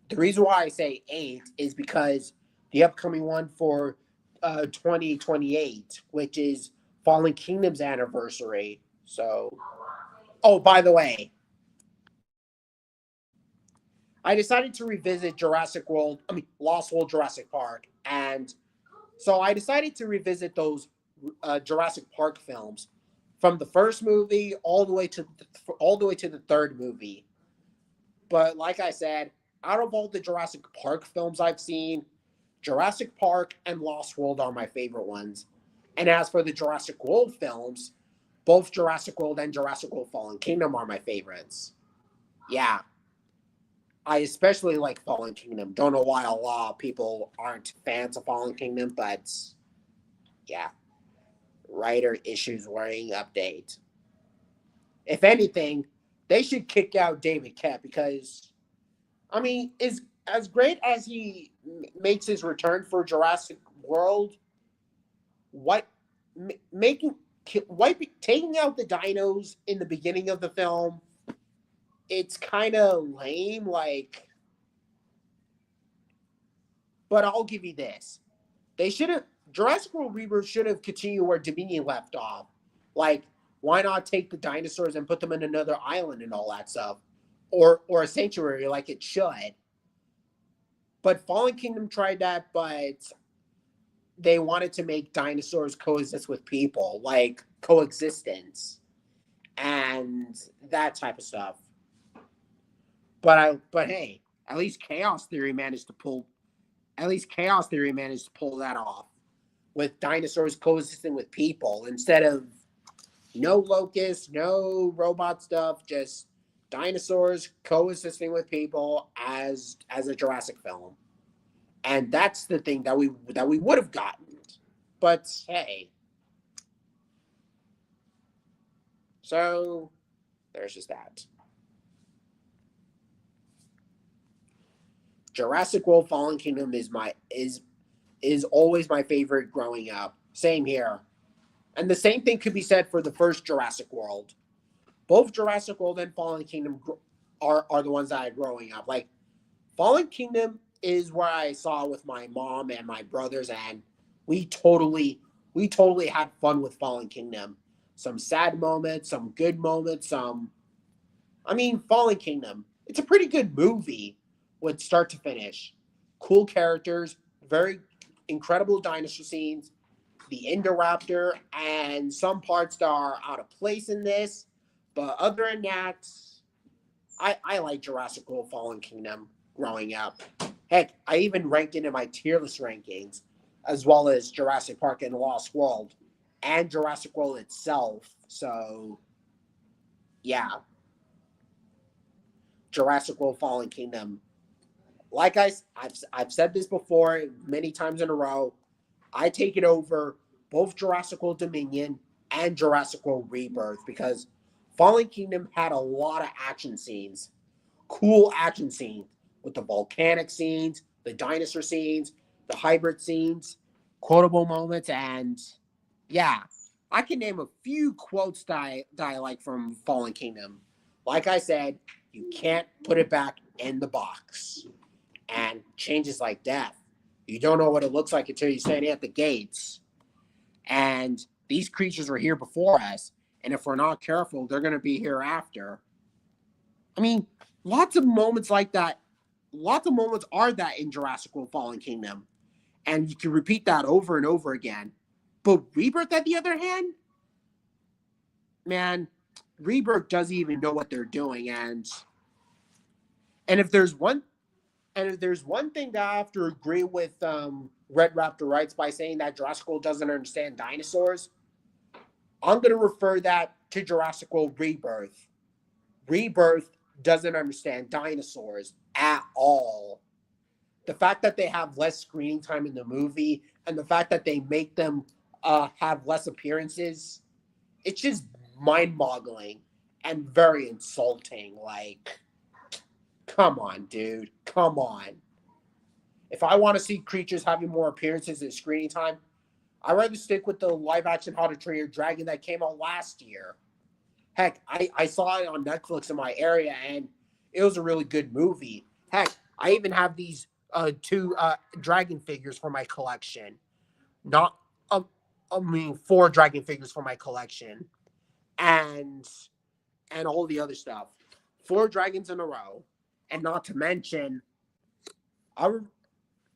A: The reason why I say 8 is because the upcoming one for 2028, which is Fallen Kingdom's anniversary. So, oh, by the way, I decided to revisit Lost World Jurassic Park, and so I decided to revisit those Jurassic Park films from the first movie all the way to the third movie. But like I said, out of all the Jurassic Park films I've seen, Jurassic Park and Lost World are my favorite ones. And as for the Jurassic World films, both Jurassic World and Jurassic World Fallen Kingdom are my favorites. Yeah, I especially like Fallen Kingdom. Don't know why a lot of people aren't fans of Fallen Kingdom, but yeah, writer issues warning update. If anything, they should kick out David Kett because, I mean, is as great as he makes his return for Jurassic World, what making wiping taking out the dinos in the beginning of the film, it's kind of lame. Like, but I'll give you this: they should have Jurassic World Rebirth should have continued where Dominion left off. Like, why not take the dinosaurs and put them in another island and all that stuff, or a sanctuary like it should? But Fallen Kingdom tried that, but they wanted to make dinosaurs coexist with people, like coexistence and that type of stuff. But hey, at least Chaos Theory managed to pull that off with dinosaurs coexisting with people instead of no locusts, no robot stuff, just dinosaurs coexisting with people as a Jurassic film. And that's the thing that we would have gotten. But hey. So there's just that. Jurassic World Fallen Kingdom is always my favorite growing up. Same here. And the same thing could be said for the first Jurassic World. Both Jurassic World and Fallen Kingdom are the ones that I growing up. Like, Fallen Kingdom is where I saw with my mom and my brothers, and we totally had fun with Fallen Kingdom. Some sad moments, some good moments, Fallen Kingdom. It's a pretty good movie with start to finish. Cool characters, very incredible dinosaur scenes, the Indoraptor, and some parts that are out of place in this. But other than that, I like Jurassic World Fallen Kingdom growing up. Heck, I even ranked it in my tier list rankings, as well as Jurassic Park and Lost World, and Jurassic World itself. So, yeah, Jurassic World Fallen Kingdom. Like I've said this before many times in a row, I take it over both Jurassic World Dominion and Jurassic World Rebirth because Fallen Kingdom had a lot of action scenes, cool action scenes with the volcanic scenes, the dinosaur scenes, the hybrid scenes, quotable moments, and yeah, I can name a few quotes that I like from Fallen Kingdom. Like I said, you can't put it back in the box. And changes like death. You don't know what it looks like until you're standing at the gates. And these creatures were here before us. And if we're not careful, they're going to be here after. I mean, lots of moments like that. Lots of moments are that in Jurassic World Fallen Kingdom. And you can repeat that over and over again. But Rebirth, on the other hand, man, Rebirth doesn't even know what they're doing. And if there's one thing that I have to agree with Red Raptor Rights by saying that Jurassic World doesn't understand dinosaurs, I'm going to refer that to Jurassic World Rebirth. Rebirth doesn't understand dinosaurs at all. The fact that they have less screen time in the movie and the fact that they make them have less appearances, it's just mind-boggling and very insulting. Like, come on, dude. Come on. If I want to see creatures having more appearances and screen time, I'd rather stick with the live-action How to Train Your Dragon that came out last year. Heck, I saw it on Netflix in my area, and it was a really good movie. Heck, I even have these two dragon figures for my collection. Not, four dragon figures for my collection, and all the other stuff. Four dragons in a row, and not to mention, our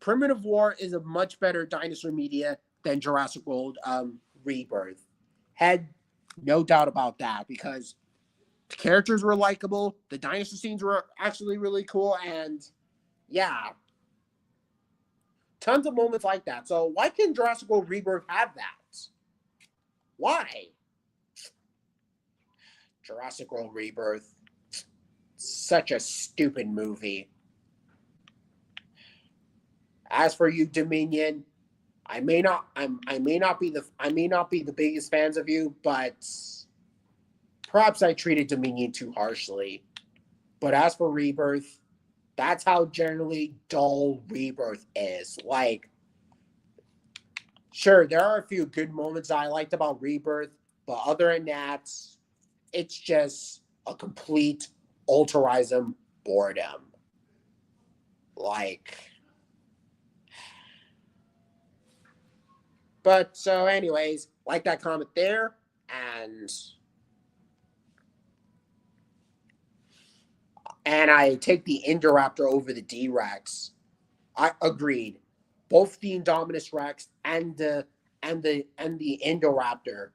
A: Primitive War is a much better dinosaur media than Jurassic World Rebirth. Had no doubt about that because The characters were likable. The dinosaur scenes were actually really cool. And yeah, tons of moments like that. So why can Jurassic World Rebirth have that? Why? Jurassic World Rebirth. Such a stupid movie. As for you, Dominion, I may not be the biggest fans of you, but perhaps I treated Dominion too harshly. But as for Rebirth, that's how generally dull Rebirth is. Like, sure, there are a few good moments I liked about Rebirth, but other than that, it's just a complete ultrarism boredom. Like, but so anyways, like that comment there, and I take the Indoraptor over the D-Rex. I agreed. Both the Indominus Rex and the Indoraptor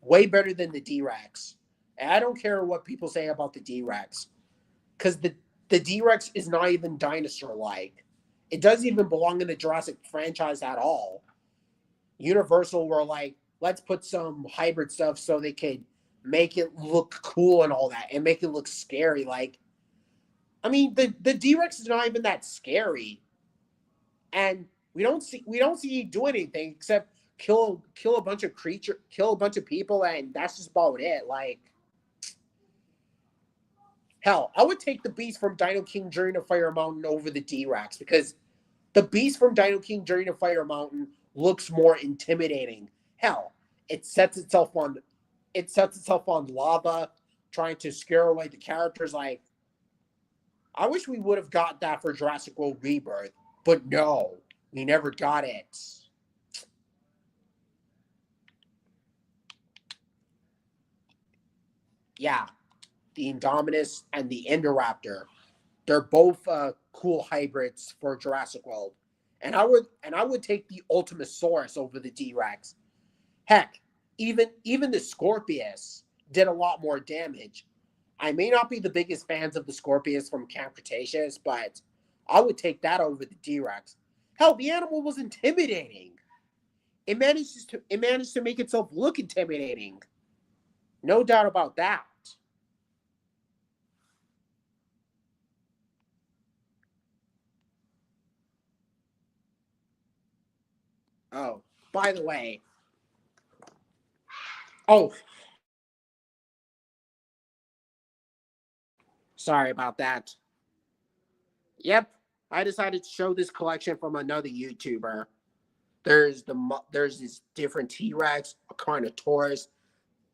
A: way better than the D-Rex. And I don't care what people say about the D-Rex, because the D-Rex is not even dinosaur-like. It doesn't even belong in the Jurassic franchise at all. Universal were like, let's put some hybrid stuff so they could make it look cool and all that, and make it look scary. Like, I mean, the D-Rex is not even that scary, and we don't see it do anything except kill a bunch of people, and that's just about it. Like, hell, I would take the beast from Dino King Journey to Fire Mountain over the D-Rex, because the beast from Dino King Journey to Fire Mountain looks more intimidating. Hell, it sets itself on lava, trying to scare away the characters. Like, I wish we would have got that for Jurassic World Rebirth, but no, we never got it. Yeah, the Indominus and the Indoraptor, they're both cool hybrids for Jurassic World, and I would take the Ultimasaurus over the D-Rex. Heck, even the Scorpius did a lot more damage. I may not be the biggest fans of the Scorpius from Camp Cretaceous, but I would take that over the D-Rex. Hell, the animal was intimidating. It managed to make itself look intimidating. No doubt about that. Oh, by the way. Oh, sorry about that. Yep, I decided to show this collection from another YouTuber. There's this different T-Rex, a Carnotaurus,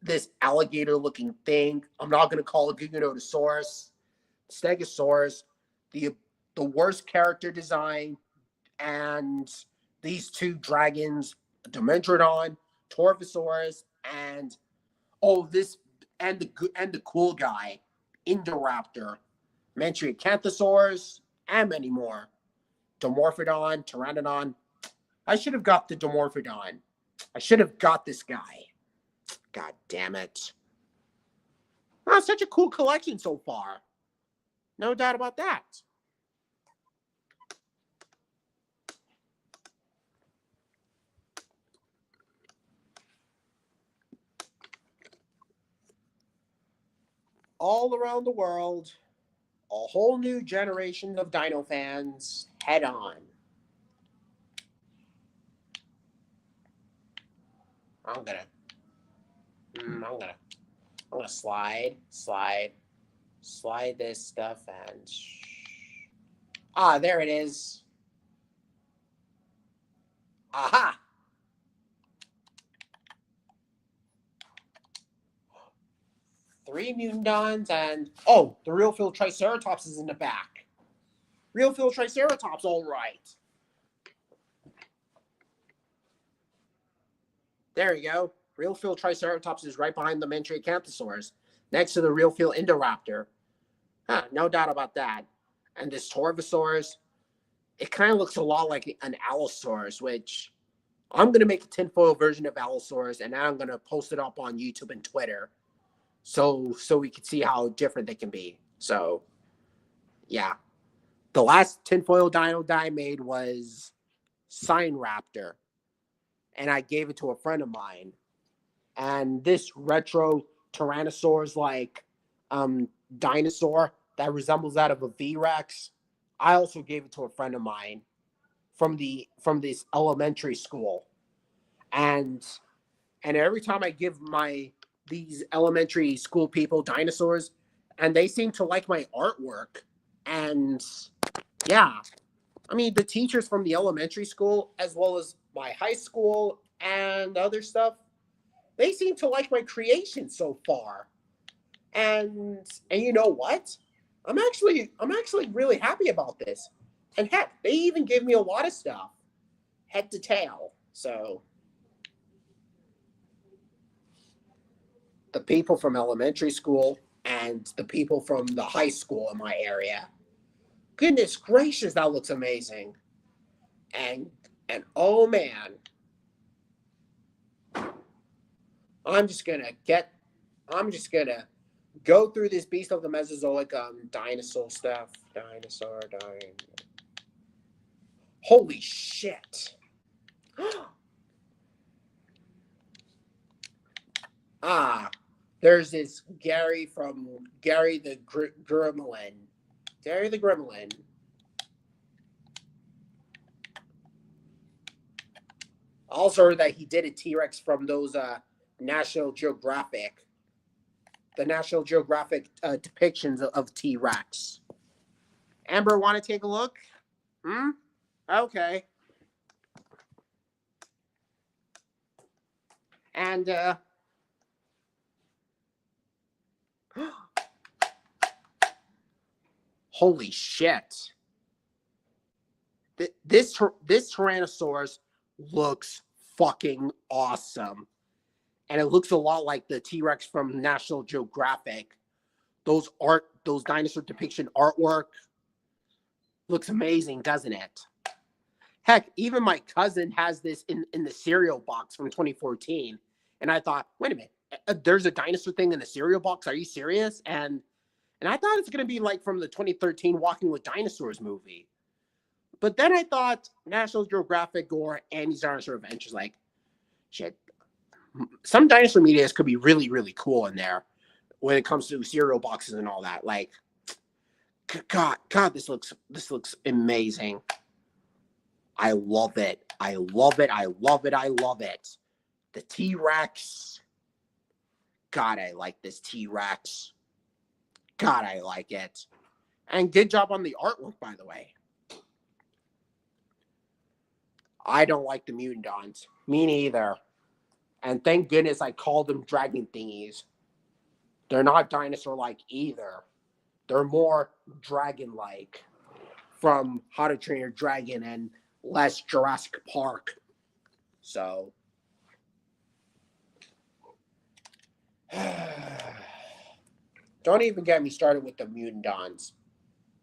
A: this alligator-looking thing. I'm not gonna call it Giganotosaurus, Stegosaurus, the worst character design, and these two dragons, Dimetrodon, Torvosaurus, and this and the cool guy, Indoraptor, Mantriacanthosaurus, and many more. Dimorphodon, Pteranodon. I should have got the Dimorphodon. I should have got this guy. God damn it. Oh, such a cool collection so far. No doubt about that. All around the world, a whole new generation of dino fans head on. I'm gonna slide this stuff, and there it is. Aha! Three Mutandons, and the real field Triceratops is in the back. Real field Triceratops, all right. There you go. Real field Triceratops is right behind the Mantriacanthosaurus, next to the real field Indoraptor. No doubt about that. And this Torvosaurus, it kind of looks a lot like an Allosaurus, which I'm going to make a tinfoil version of Allosaurus, and now I'm going to post it up on YouTube and Twitter. so we could see how different they can be. So yeah, the last tinfoil dino die I made was Sign Raptor, and I gave it to a friend of mine. And this retro Tyrannosaurus like um, dinosaur that resembles that of a V Rex, I also gave it to a friend of mine from this elementary school. And every time I give my these elementary school people dinosaurs, and they seem to like my artwork. And yeah, I mean the teachers from the elementary school as well as my high school and other stuff, they seem to like my creation so far. And you know what? I'm actually really happy about this. And heck, they even give me a lot of stuff, head to tail. So the people from elementary school and the people from the high school in my area. Goodness gracious, that looks amazing. And oh man, I'm just gonna get I'm just gonna go through this beast of the Mesozoic dinosaur stuff. Dinosaur. Holy shit. Ah, there's this Gary from Gary the Gremlin. Gary the Gremlin. Also heard that he did a T-Rex from those National Geographic, the National Geographic depictions of T-Rex. Amber, want to take a look? Hmm? Okay. And holy shit. This Tyrannosaurus looks fucking awesome. And it looks a lot like the T-Rex from National Geographic. Those dinosaur depiction artwork looks amazing, doesn't it? Heck, even my cousin has this in the cereal box from 2014. And I thought, wait a minute, there's a dinosaur thing in the cereal box. Are you serious? And I thought it's gonna be like from the 2013 Walking with Dinosaurs movie. But then I thought National Geographic or Andy's Dinosaur Adventures, like, shit, some dinosaur medias could be really, really cool in there when it comes to cereal boxes and all that. Like, God, this looks amazing. I love it. I love it. I love it. I love it. The T-Rex. God, I like this T-Rex. God, I like it. And good job on the artwork, by the way. I don't like the Mutandons. Me neither. And thank goodness I called them dragon thingies. They're not dinosaur-like either. They're more dragon-like from How to Train Your Dragon and less Jurassic Park. So, don't even get me started with the Mutandons.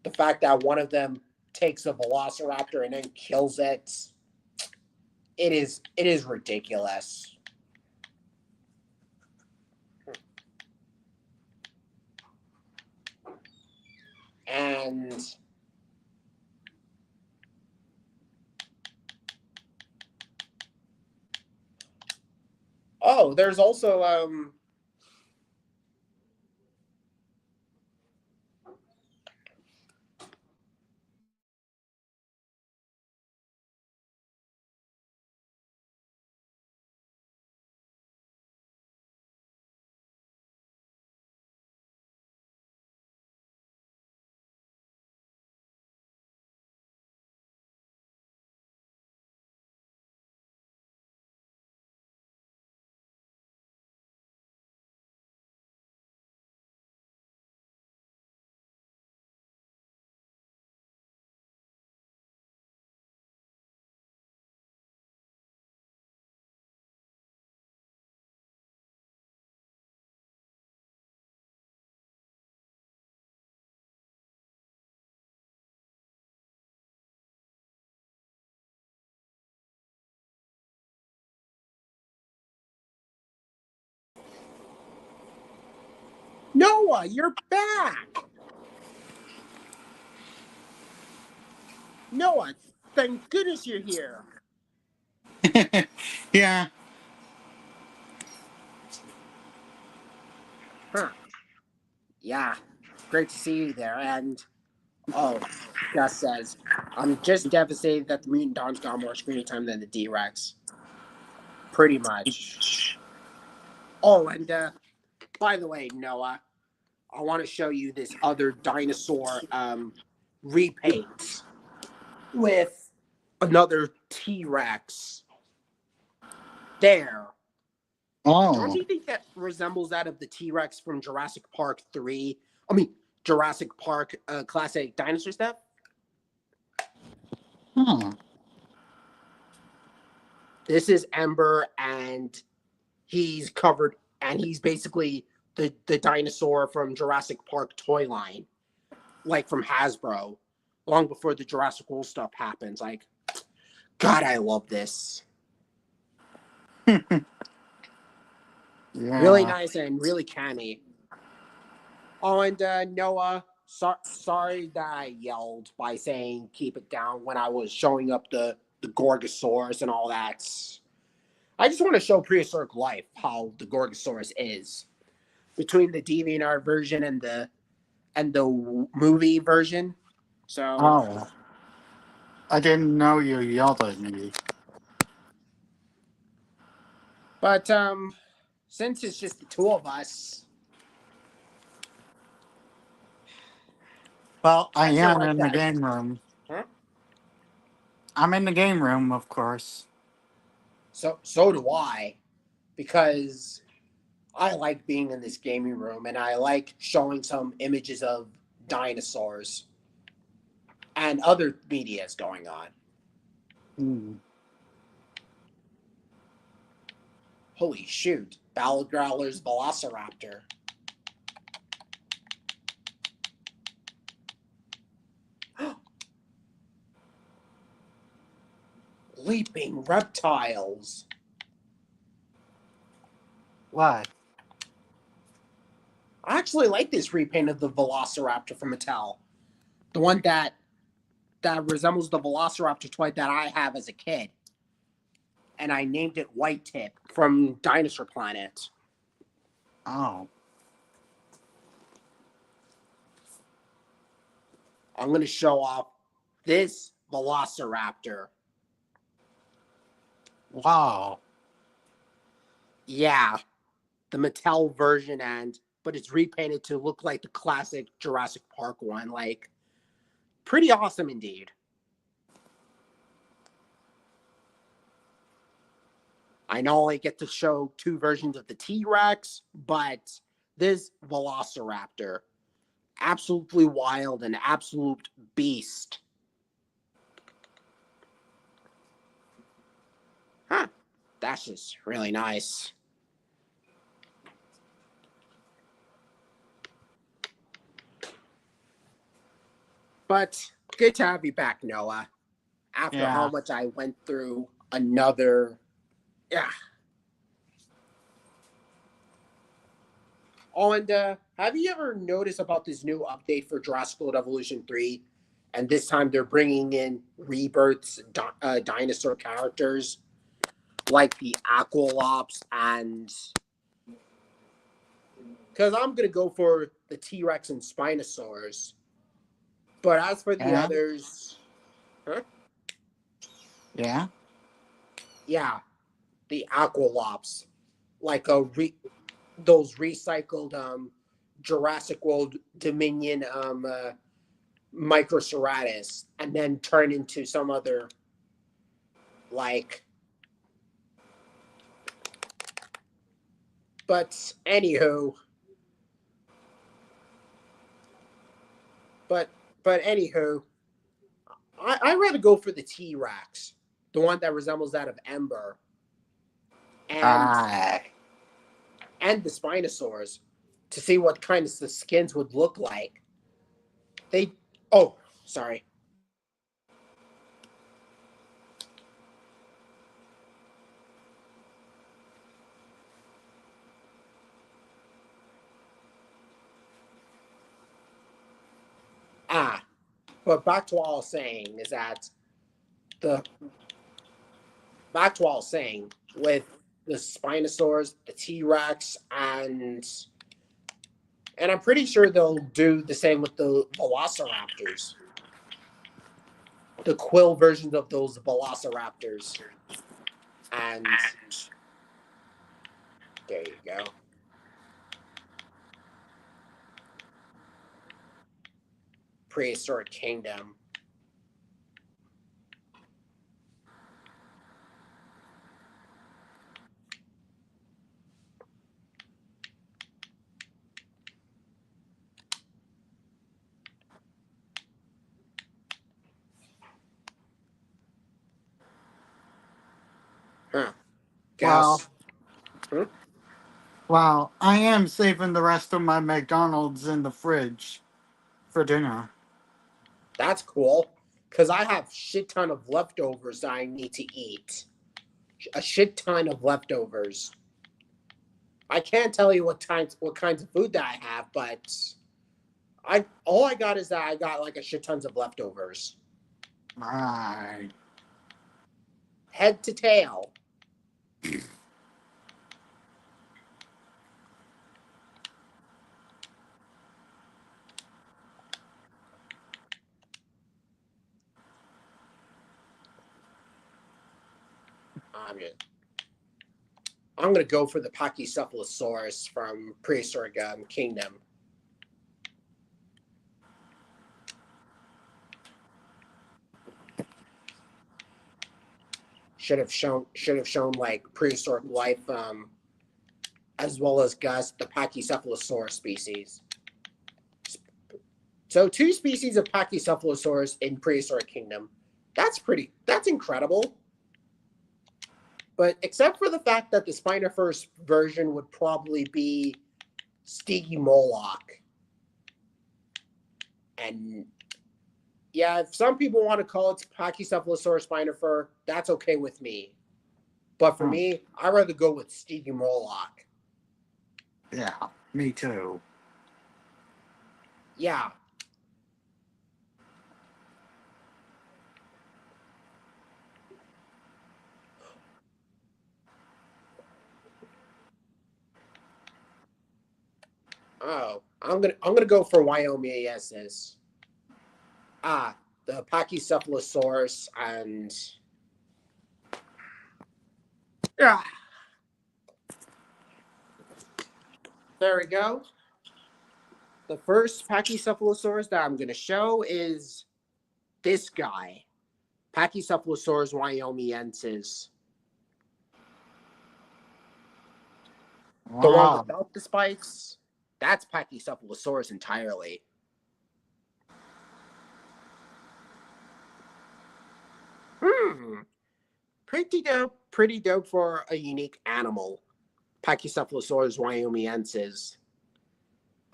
A: The fact that one of them takes a velociraptor and then kills it, it is ridiculous. And oh, there's also Noah, you're back. Noah, thank goodness you're here.
B: Yeah.
A: Huh. Yeah. Great to see you there. And, oh, Gus says, I'm just devastated that the Mutant Dawn's got more screen time than the D-Rex. Pretty much. Oh, and, by the way, Noah, I want to show you this other dinosaur repaint with another T-Rex. There. Don't
B: Oh.
A: you think that resembles that of the T-Rex from Jurassic Park 3? I mean, Jurassic Park classic dinosaur stuff?
B: Hmm.
A: This is Ember, and he's covered, and he's basically the dinosaur from Jurassic Park toy line, like from Hasbro, long before the Jurassic World stuff happens. Like, God, I love this. Really
B: Yeah.
A: nice and really canny. Oh, and Noah, sorry that I yelled by saying keep it down when I was showing up the Gorgosaurus and all that. I just want to show prehistoric life how the Gorgosaurus is between the DeviantArt version and the movie version. So,
B: Oh. I didn't know you yelled at me.
A: but since it's just the two of us,
B: Well, I
A: actually I
B: am
A: like
B: in the
A: that.
B: game room.
A: Huh?
B: I'm in the game room, of course.
A: So do I, because I like being in this gaming room and I like showing some images of dinosaurs and other medias going on.
B: Hmm.
A: Holy shoot. Ballad Growler's Velociraptor. Leaping reptiles.
B: What?
A: I actually like this repaint of the Velociraptor from Mattel. The one that resembles the Velociraptor toy that I have as a kid. And I named it White Tip from Dinosaur Planet.
B: Oh.
A: I'm going to show off this Velociraptor.
B: Wow.
A: Yeah, the Mattel version, but it's repainted to look like the classic Jurassic Park one. Like, pretty awesome indeed. I know I get to show two versions of the T-Rex, but this Velociraptor, absolutely wild and absolute beast. Huh. That's just really nice. But good to have you back, Noah. After how
B: Yeah.
A: much I went through another. Yeah. Oh, and have you ever noticed about this new update for Jurassic World Evolution 3? And this time they're bringing in rebirths, dinosaur characters like the Aqualops and. Because I'm going to go for the T Rex and Spinosaurs. But as for the
B: Yeah.
A: others. Huh?
B: Yeah.
A: Yeah, the Aqualops. Like those recycled Jurassic World Dominion Microceratus and then turn into some other like. But anywho, but but anywho, I rather go for the T Rex, the one that resembles that of Ember, and
B: Ah.
A: and the Spinosaurs, to see what kind of the skins would look like. They oh sorry. But back to what I was saying is that the back to what I was saying with the Spinosaurs, the T-Rex, and I'm pretty sure they'll do the same with the Velociraptors, the quill versions of those Velociraptors, and there you go. Prehistoric Kingdom. Huh.
B: Well,
A: Guess. Hmm?
B: well, I am saving the rest of my McDonald's in the fridge for dinner.
A: That's cool. Because I have shit ton of leftovers that I need to eat. A shit ton of leftovers. I can't tell you what kinds of food that I have, but all I got is that I got like a shit tons of leftovers.
B: Right.
A: Head to tail. I'm gonna go for the Pachycephalosaurus from Prehistoric Kingdom. Should have shown like prehistoric life, as well as Gus, the Pachycephalosaurus species. So 2 species of Pachycephalosaurus in Prehistoric Kingdom. That's incredible. But except for the fact that the Spinosaurus version would probably be Stygimoloch. And yeah, if some people want to call it Pachycephalosaurus spinifer, that's okay with me. But for me, I'd rather go with Stygimoloch.
B: Yeah, me too.
A: Yeah. Oh, I'm gonna go for Wyoming's. The Pachycephalosaurus and yeah, there we go. The first Pachycephalosaurus that I'm gonna show is this guy, Pachycephalosaurus wyomingensis. The one
B: Wow.
A: without the spikes, that's Pachycephalosaurus entirely. Hmm. Pretty dope for a unique animal. Pachycephalosaurus wyomingensis,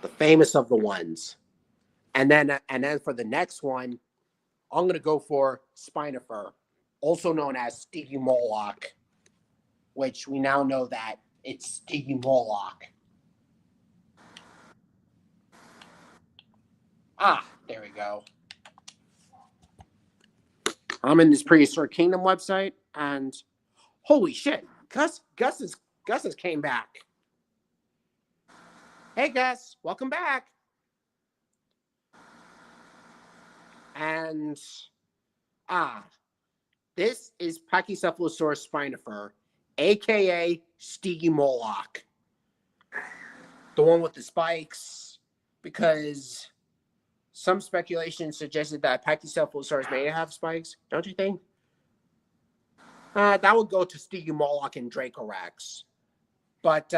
A: the famous of the ones. And then for the next one, I'm gonna go for Spinifer, also known as Stygimoloch, which we now know that it's Stygimoloch. There we go. I'm in this Prehistoric Kingdom website, and holy shit, Gus has came back. Hey Gus, welcome back. And this is Pachycephalosaurus spinifer, aka Stygimoloch, the one with the spikes, because some speculation suggested that Pachycephalosaurus may have spikes. Don't you think? That would go to Stygimoloch and Dracorex. But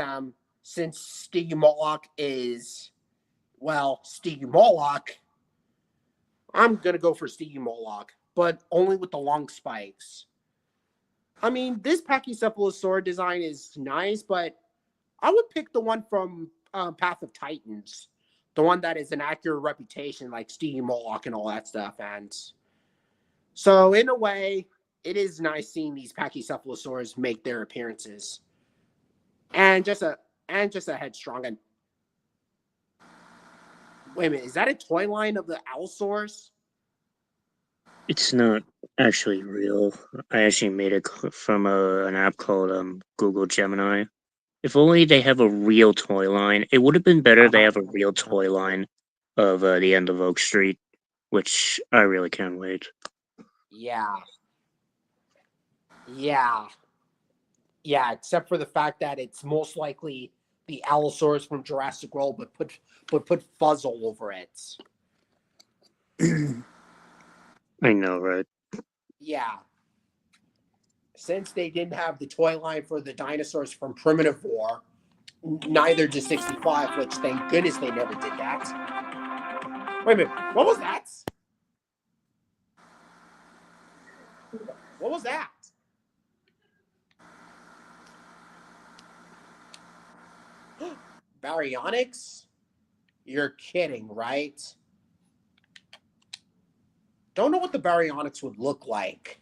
A: since Stygimoloch is, well, Stygimoloch, I'm going to go for Stygimoloch, but only with the long spikes. I mean, this Pachycephalosaur design is nice, but I would pick the one from Path of Titans, the one that is an accurate reputation, like Stygimoloch and all that stuff. And so, in a way, it is nice seeing these Pachycephalosaurs make their appearances, and just a headstrong. And Wait a minute, is that a toy line of the Allosaurus?
C: It's not actually real. I actually made it from an app called Google Gemini. If only they have a real toy line. It would have been better if they have a real toy line of the end of Oak Street, which I really can't wait.
A: Yeah. Yeah. Yeah, except for the fact that it's most likely the Allosaurus from Jurassic World, but put fuzz all over it.
C: I know, right?
A: Yeah. Since they didn't have the toy line for the dinosaurs from Primitive War, neither did 65, which thank goodness they never did that. Wait a minute, what was that? What was that? Baryonyx? You're kidding, right? Don't know what the Baryonyx would look like.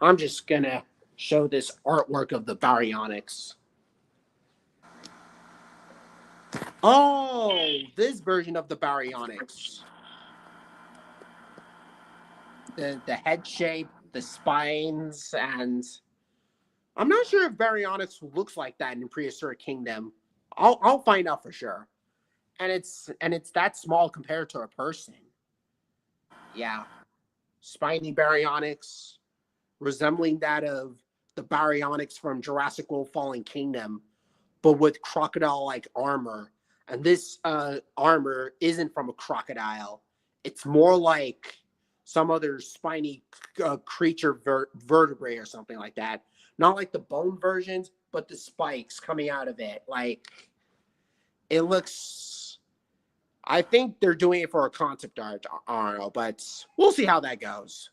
A: I'm just gonna show this artwork of the Baryonyx. Oh, this version of the Baryonyx. The head shape, the spines, and I'm not sure if Baryonyx looks like that in Prehistoric Kingdom. I'll find out for sure. And it's that small compared to a person. Yeah. Spiny Baryonyx, resembling that of the Baryonyx from Jurassic World Fallen Kingdom, but with crocodile-like armor. And this armor isn't from a crocodile. It's more like some other spiny creature vertebrae or something like that. Not like the bone versions, but the spikes coming out of it. Like, it looks... I think they're doing it for a concept art, I don't know, but we'll see how that goes.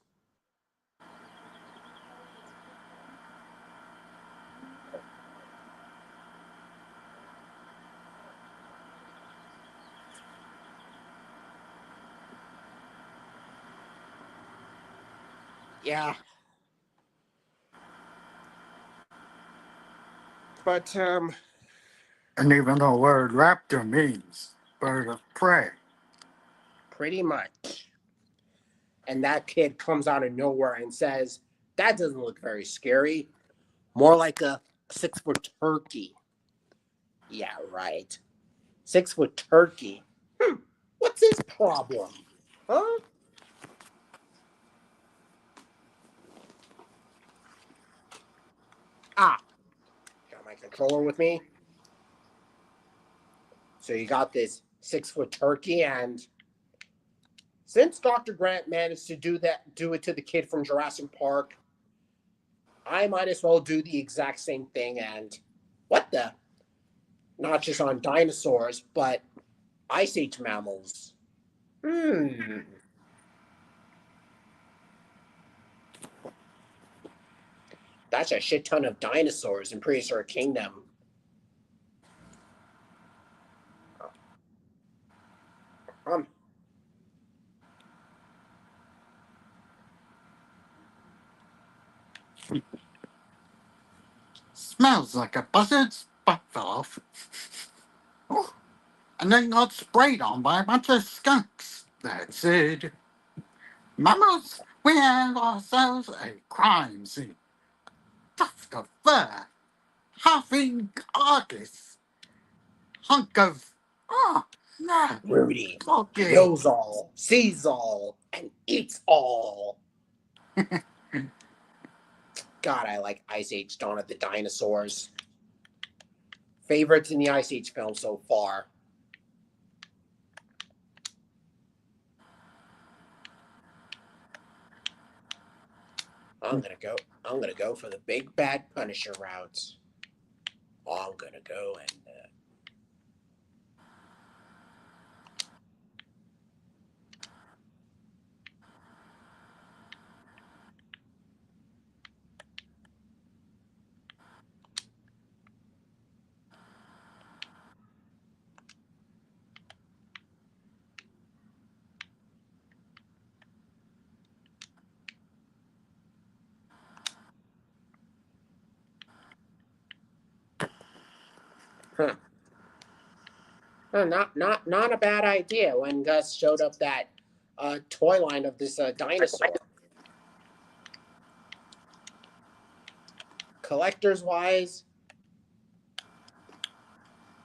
A: Yeah. But,
B: And even the word raptor means bird of prey.
A: pretty much. And that kid comes out of nowhere and says, that doesn't look very scary. More like a 6-foot turkey. Yeah, right. 6-foot turkey. What's his problem? Huh? Ah, got my controller with me. So you got this 6-foot turkey, and since Dr. Grant managed to do it to the kid from Jurassic Park, I might as well do the exact same thing. And what the? Not just on dinosaurs, but Ice Age mammals. That's a shit ton of dinosaurs in Prehistoric Kingdom. Um,
B: Smells like a buzzard's butt fell off. Oh, and then got sprayed on by a bunch of skunks. That's it. Mammals, we have ourselves a crime scene. Tuft of fur, half-eaten carcass, hunk of, oh, no,
A: Rudy
B: doggy.
A: knows all, sees all, and eats all. God, I like Ice Age Dawn of the Dinosaurs. Favorites in the Ice Age film so far. I'm gonna go for the big bad Punisher route. I'm gonna go and huh. Not a bad idea when Gus showed up that toy line of this dinosaur. Collectors wise,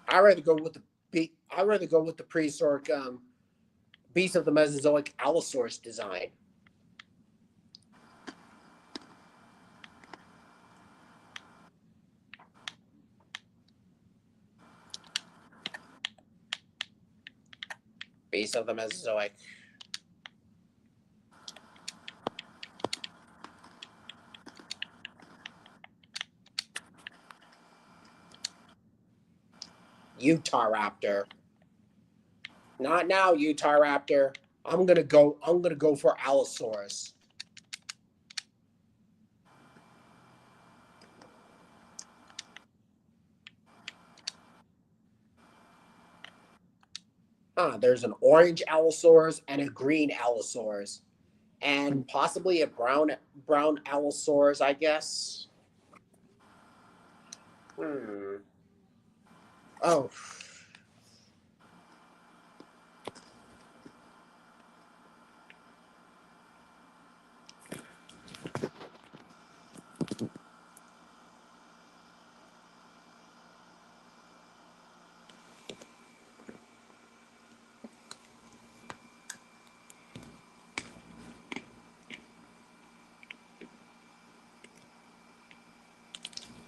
A: I'd rather go with the prehistoric Beast of the Mesozoic Allosaurus design. Beast of the Mesozoic. Utah Raptor. Not now, Utah Raptor. I'm gonna go for Allosaurus. There's an orange Allosaurus and a green Allosaurus. And possibly a brown Allosaurus, I guess. Oh.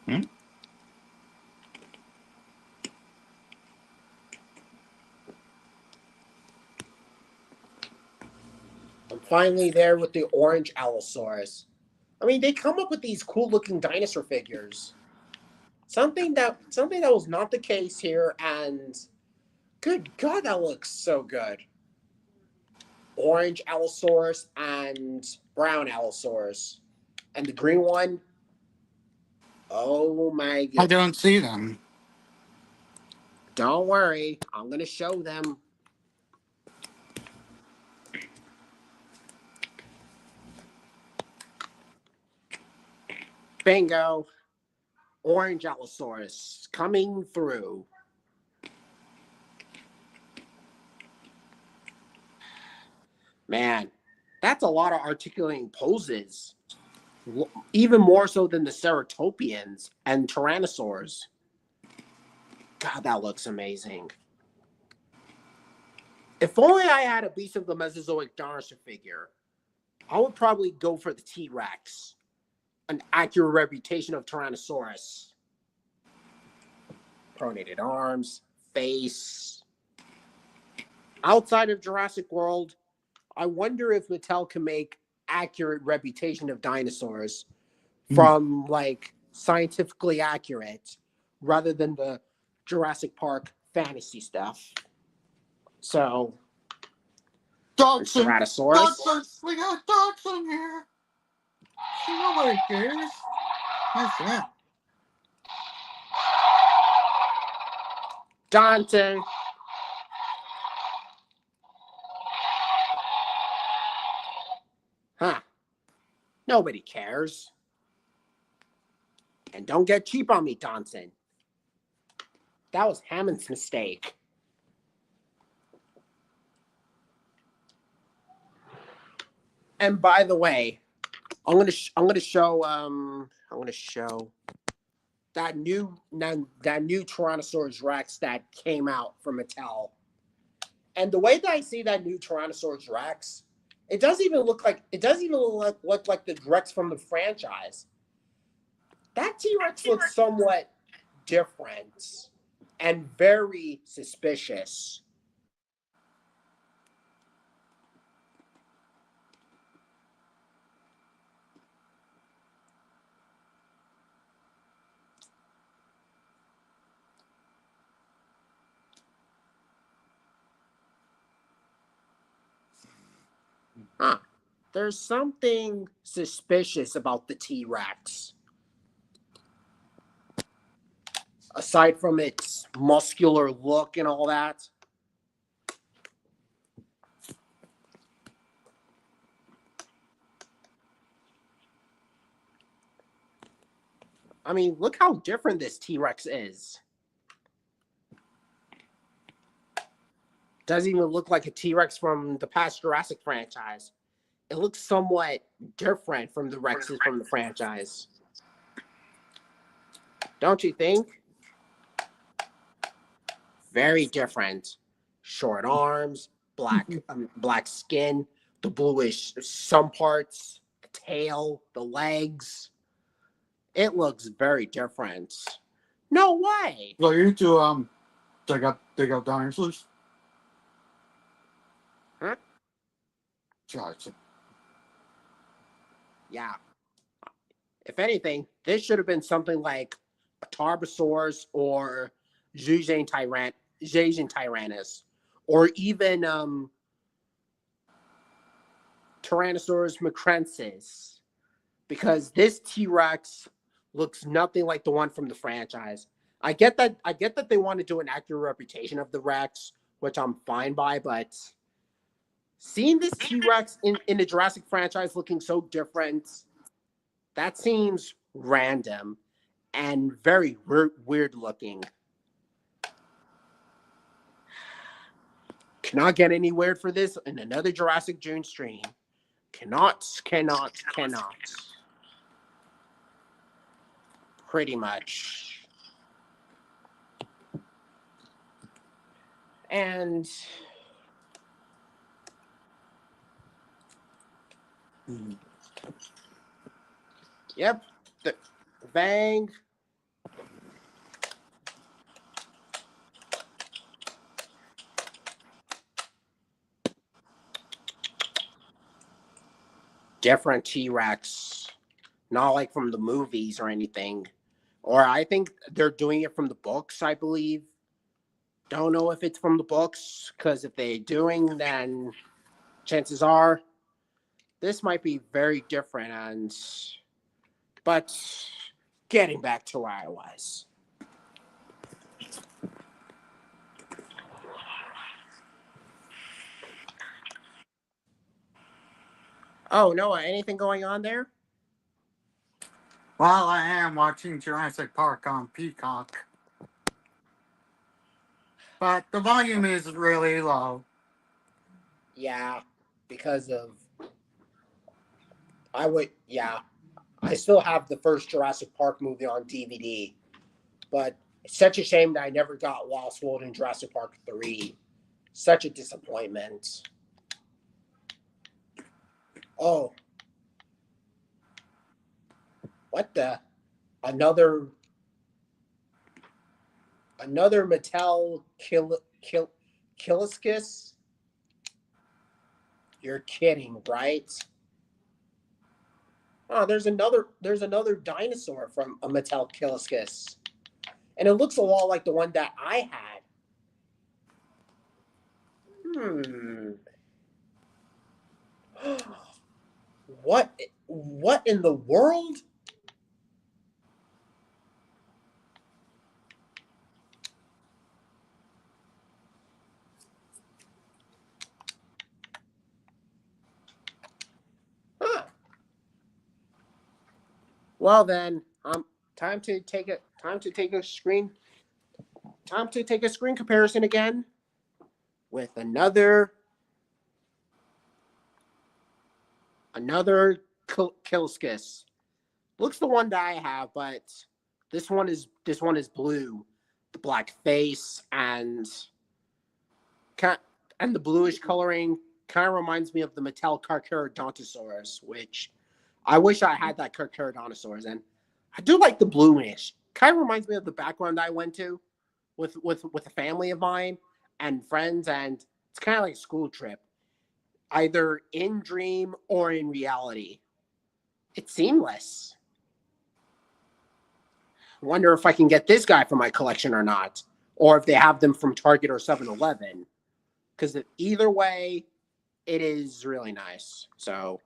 B: Hmm?
A: I'm finally there with the orange Allosaurus. I mean, they come up with these cool looking dinosaur figures. Something that was not the case here, and good God, that looks so good. Orange Allosaurus and brown Allosaurus. And the green one, oh my
B: I
A: god.
B: don't see them.
A: Don't worry, I'm gonna show them. Bingo. Orange Allosaurus coming through. Man, that's a lot of articulating poses. Even more so than the Ceratopians and Tyrannosaurs. God, that looks amazing. If only I had a Beast of the Mesozoic dinosaur figure, I would probably go for the T-Rex. An accurate reputation of Tyrannosaurus. Pronated arms, face. Outside of Jurassic World, I wonder if Mattel can make accurate reputation of dinosaurs from like scientifically accurate rather than the Jurassic Park fantasy stuff. So,
B: Dodson!
A: Ceratosaurus.
B: Dodson! We got Dodson here! See, nobody cares. What's that?
A: Dante. Huh. Nobody cares. And don't get cheap on me, Johnson. That was Hammond's mistake. And by the way, I'm gonna show that new Tyrannosaurus Rex that came out from Mattel. And the way that I see that new Tyrannosaurus Rex, it doesn't even look like the Rex from the franchise. That T-Rex looks somewhat different and very suspicious. Huh. There's something suspicious about the T-Rex. Aside from its muscular look and all that. I mean, look how different this T-Rex is. Doesn't even look like a T-Rex from the past Jurassic franchise. It looks somewhat different from the Rexes from the franchise. Don't you think? Very different. Short arms, black skin, the bluish some parts, the tail, the legs. It looks very different. No way.
B: So you need to dig up dinosaurs.
A: Huh?
B: Gotcha.
A: Yeah. If anything, this should have been something like a Tarbosaurus or Zhejian Tyrannus, or even Tyrannosaurus macrensis, because this T-Rex looks nothing like the one from the franchise. I get that. I get that they want to do an accurate reputation of the Rex, which I'm fine by, but seeing this T-Rex in the Jurassic franchise looking so different, that seems random and very weird looking. Cannot get any weird for this in another Jurassic June stream. Cannot. Pretty much. And yep, the Vang. Different T-Rex. Not like from the movies or anything. Or I think they're doing it from the books, I believe. Don't know if it's from the books, because if they're doing, then chances are this might be very different. But getting back to where I was. Oh, Noah, anything going on there?
B: Well, I am watching Jurassic Park on Peacock, but the volume is really low.
A: Yeah, because of I still have the first Jurassic Park movie on DVD, but it's such a shame that I never got Lost World in Jurassic Park 3. Such a disappointment. Oh, what the? Another Mattel Killiscus? You're kidding, right? Oh, there's another dinosaur from a Mattel Killiscus. And it looks a lot like the one that I had. What in the world? Huh. Well then, time to take a screen comparison again with another Kilskis. Looks the one that I have, but this one is blue, the black face and the bluish coloring kind of reminds me of the Mattel Carcharodontosaurus, which I wish I had that Carcharodontosaurus. And I do like the bluish. Kind of reminds me of the background I went to with a family of mine and friends, and it's kind of like a school trip, either in dream or in reality. It's seamless. Wonder if I can get this guy for my collection or not, or if they have them from Target or 7-Eleven. Because either way, it is really nice. So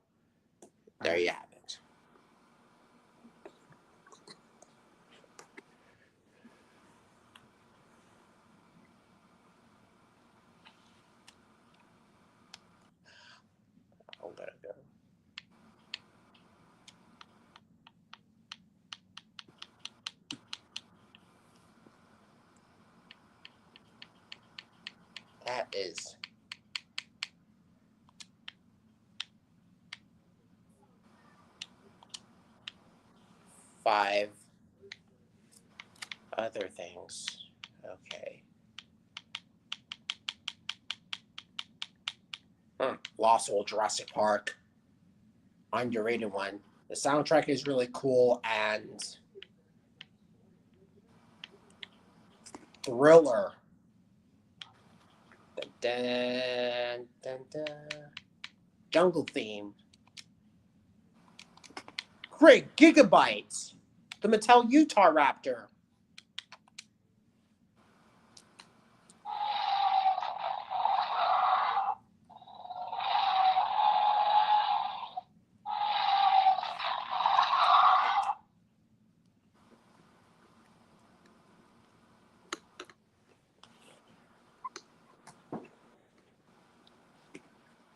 A: there you have it. I'm gonna go. That is. Five other things. Okay. Lost World Jurassic Park. Underrated one. The soundtrack is really cool, and Thriller. Dun, dun, dun, dun. Jungle theme. Great Gigabytes. The Mattel Utah Raptor.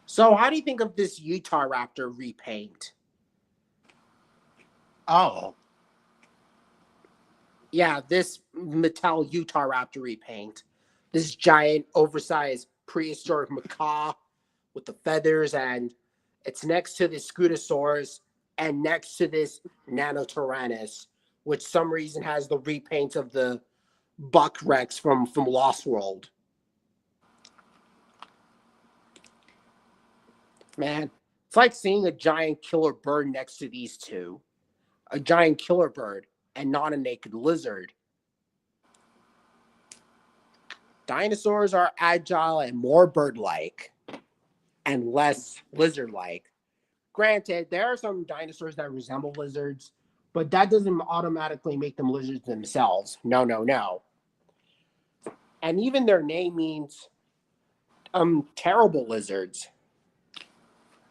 A: So, how do you think of this Utah Raptor repaint?
B: Oh,
A: Yeah, this Mattel Utah Raptor repaint. This giant, oversized, prehistoric macaw with the feathers, and it's next to this Scutosaurus and next to this Nanotyrannus, which some reason has the repaint of the Buck Rex from Lost World. Man, it's like seeing a giant killer bird next to these two. A giant killer bird and not a naked lizard. Dinosaurs are agile and more bird-like and less lizard-like. Granted, there are some dinosaurs that resemble lizards, but that doesn't automatically make them lizards themselves. No, no, no. And even their name means terrible lizards.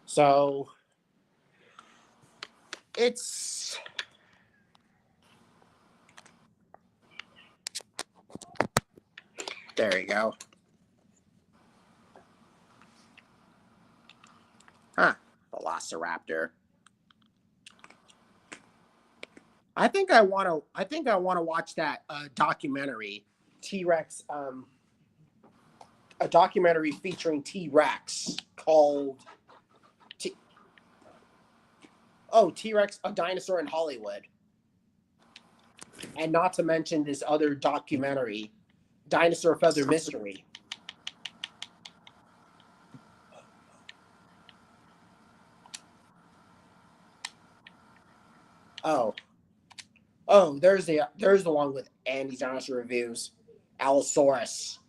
A: So it's there you go. Huh. Velociraptor. I think I want to watch that documentary, T-Rex, a documentary featuring T-Rex called T-Rex, a dinosaur in Hollywood. And not to mention this other documentary, Dinosaur Feather Mystery. Oh, there's the one with Andy's Dinosaur Reviews, Allosaurus.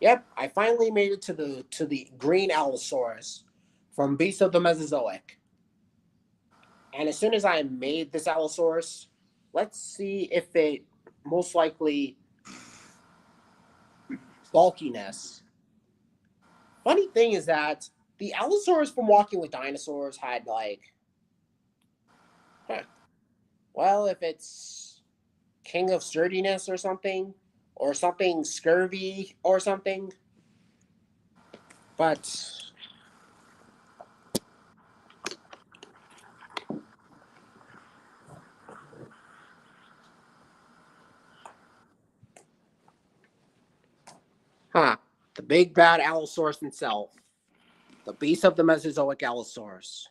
A: Yep, I finally made it to the green Allosaurus from Beasts of the Mesozoic. And as soon as I made this Allosaurus, let's see if it most likely bulkiness. Funny thing is that the Allosaurus from Walking with Dinosaurs had well, if it's King of Sturdiness or something scurvy or something. But the big bad Allosaurus himself. The beast of the Mesozoic Allosaurus.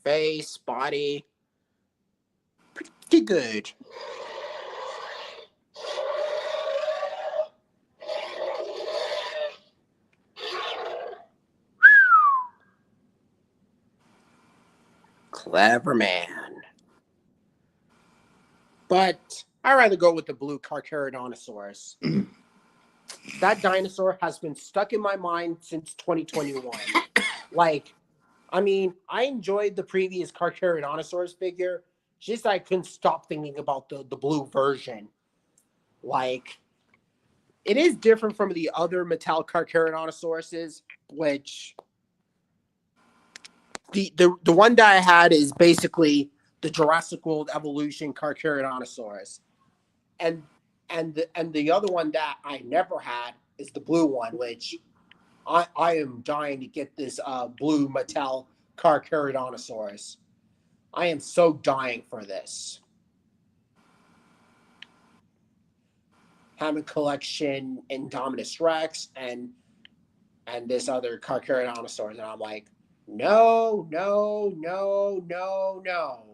A: Face, body, pretty good. Clever man. But I'd rather go with the blue Carcharodontosaurus. That dinosaur has been stuck in my mind since 2021. Like, I mean, I enjoyed the previous Carcharodontosaurus figure, just I couldn't stop thinking about the blue version. Like, it is different from the other metallic Carcharodontosauruses, which the one that I had is basically the Jurassic World Evolution Carcharodontosaurus, and the other one that I never had is the blue one, which I am dying to get this blue Mattel Carcharodontosaurus. I am so dying for this. Hammond Collection, Indominus Rex, and this other Carcharodontosaurus, and I'm like, no, no, no, no, no,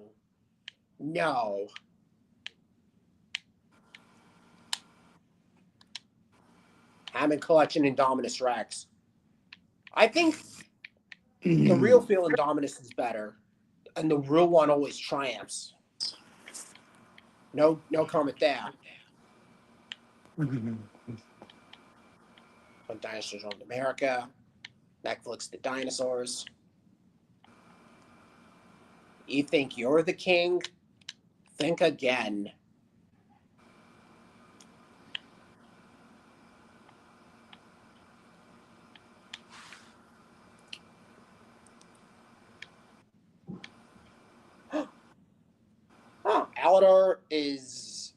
A: no. Hammond Collection, Indominus Rex. I think the real feel Indominus is better, and the real one always triumphs. No comment there. On Dinosaurs Owned America, Netflix The Dinosaurs. You think you're the king? Think again. Aladar is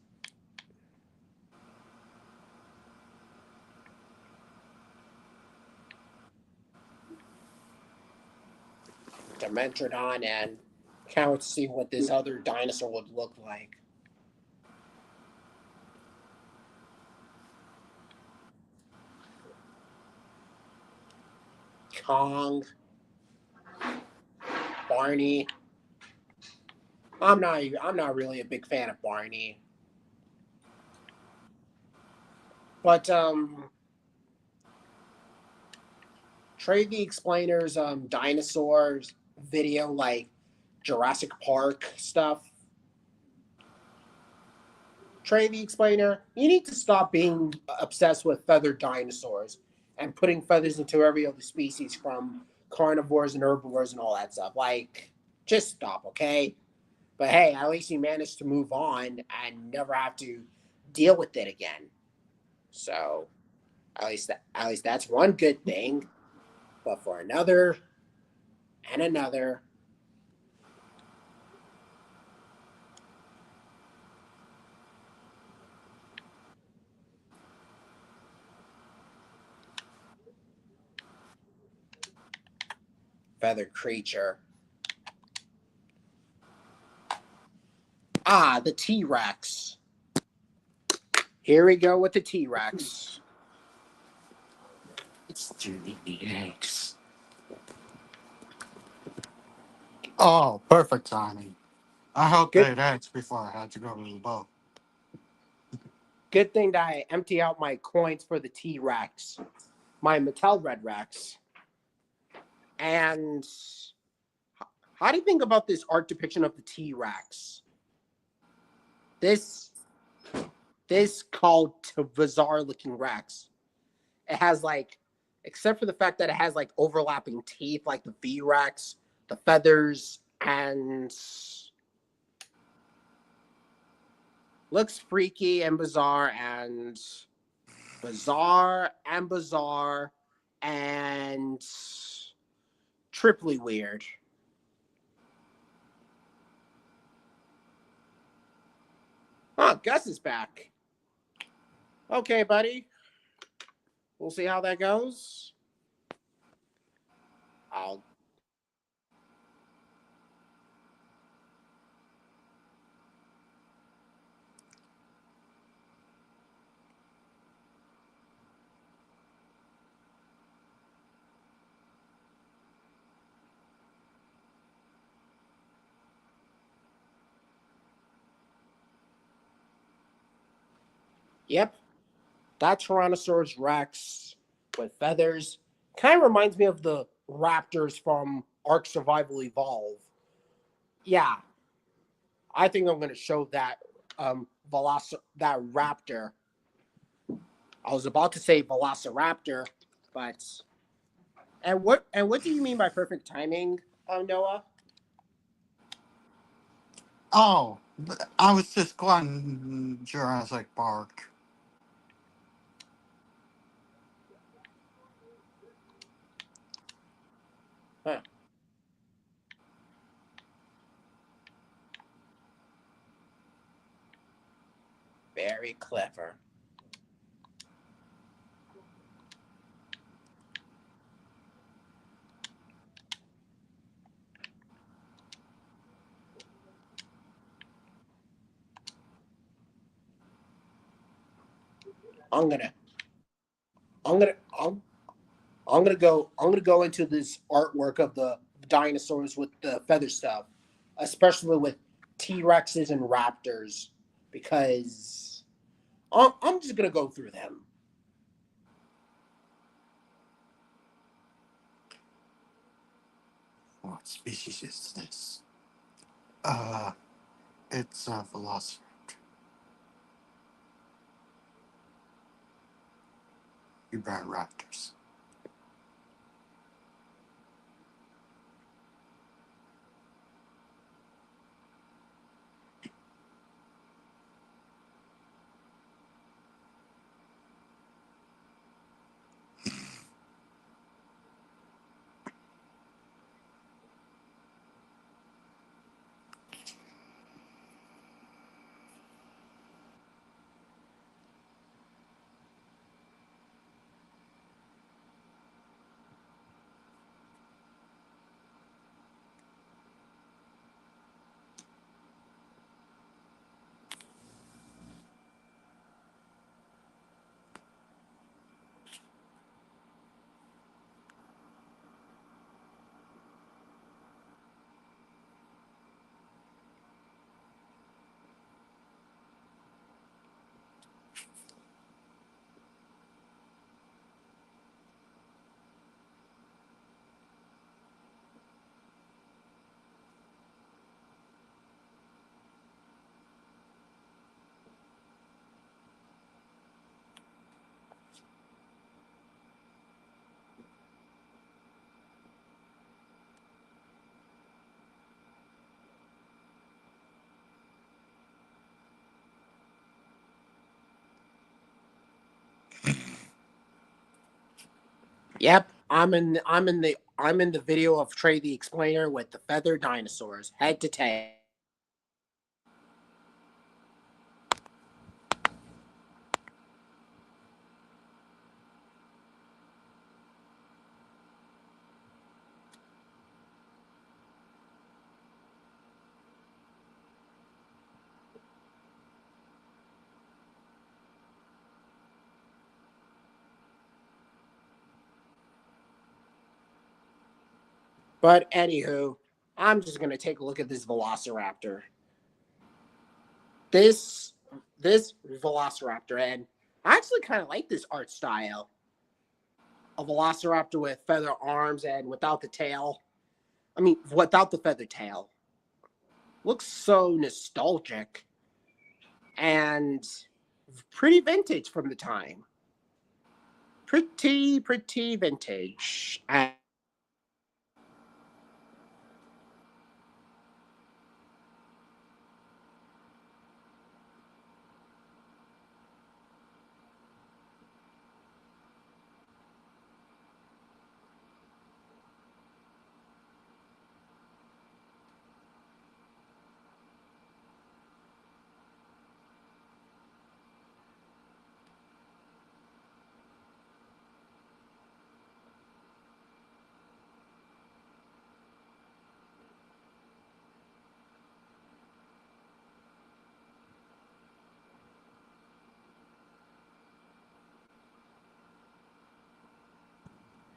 A: Dimentrodon, and can't wait to see what this other dinosaur would look like. Kong, Barney. I'm not really a big fan of Barney. But Trey the Explainer's dinosaurs video, like Jurassic Park stuff. Trey the Explainer, you need to stop being obsessed with feathered dinosaurs and putting feathers into every other species, from carnivores and herbivores and all that stuff. Like, just stop, okay? But hey, at least you managed to move on and never have to deal with it again. So at least that's one good thing. But for another and another, feathered creature. The T-Rex. Here we go with the T-Rex.
B: It's Judy the eggs. Oh, perfect timing. I hope
A: Good.
B: they'd eggs before I had to go to the boat.
A: Good thing that I empty out my coins for the T-Rex, my Mattel Red Rex. And how do you think about this art depiction of the T-Rex? This called to bizarre looking Rex. It has, like, except for the fact that it has like overlapping teeth like the V-Rex, the feathers, and looks freaky and bizarre and triply weird. Gus is back. Okay, buddy. We'll see how that goes. Yep. That Tyrannosaurus Rex with feathers kind of reminds me of the raptors from Ark Survival Evolve. Yeah, I think I'm gonna show that that raptor. I was about to say velociraptor, but and what do you mean by perfect timing, Noah?
B: Oh, I was just going Jurassic Park.
A: Huh, very clever. I'm gonna, I'm gonna, I'm gonna go into this artwork of the dinosaurs with the feather stuff, especially with T Rexes and raptors, because I'm just gonna go through them.
B: What species is this? Uh, it's a velociraptor. You brought raptors.
A: Yep, I'm in the video of Trey the Explainer with the feather dinosaurs, head to tail. But anywho, I'm just gonna take a look at this Velociraptor. This this Velociraptor, and I actually kind of like this art style. A Velociraptor with feather arms and without the tail. I mean, without the feather tail. Looks so nostalgic and pretty vintage from the time. Pretty vintage. And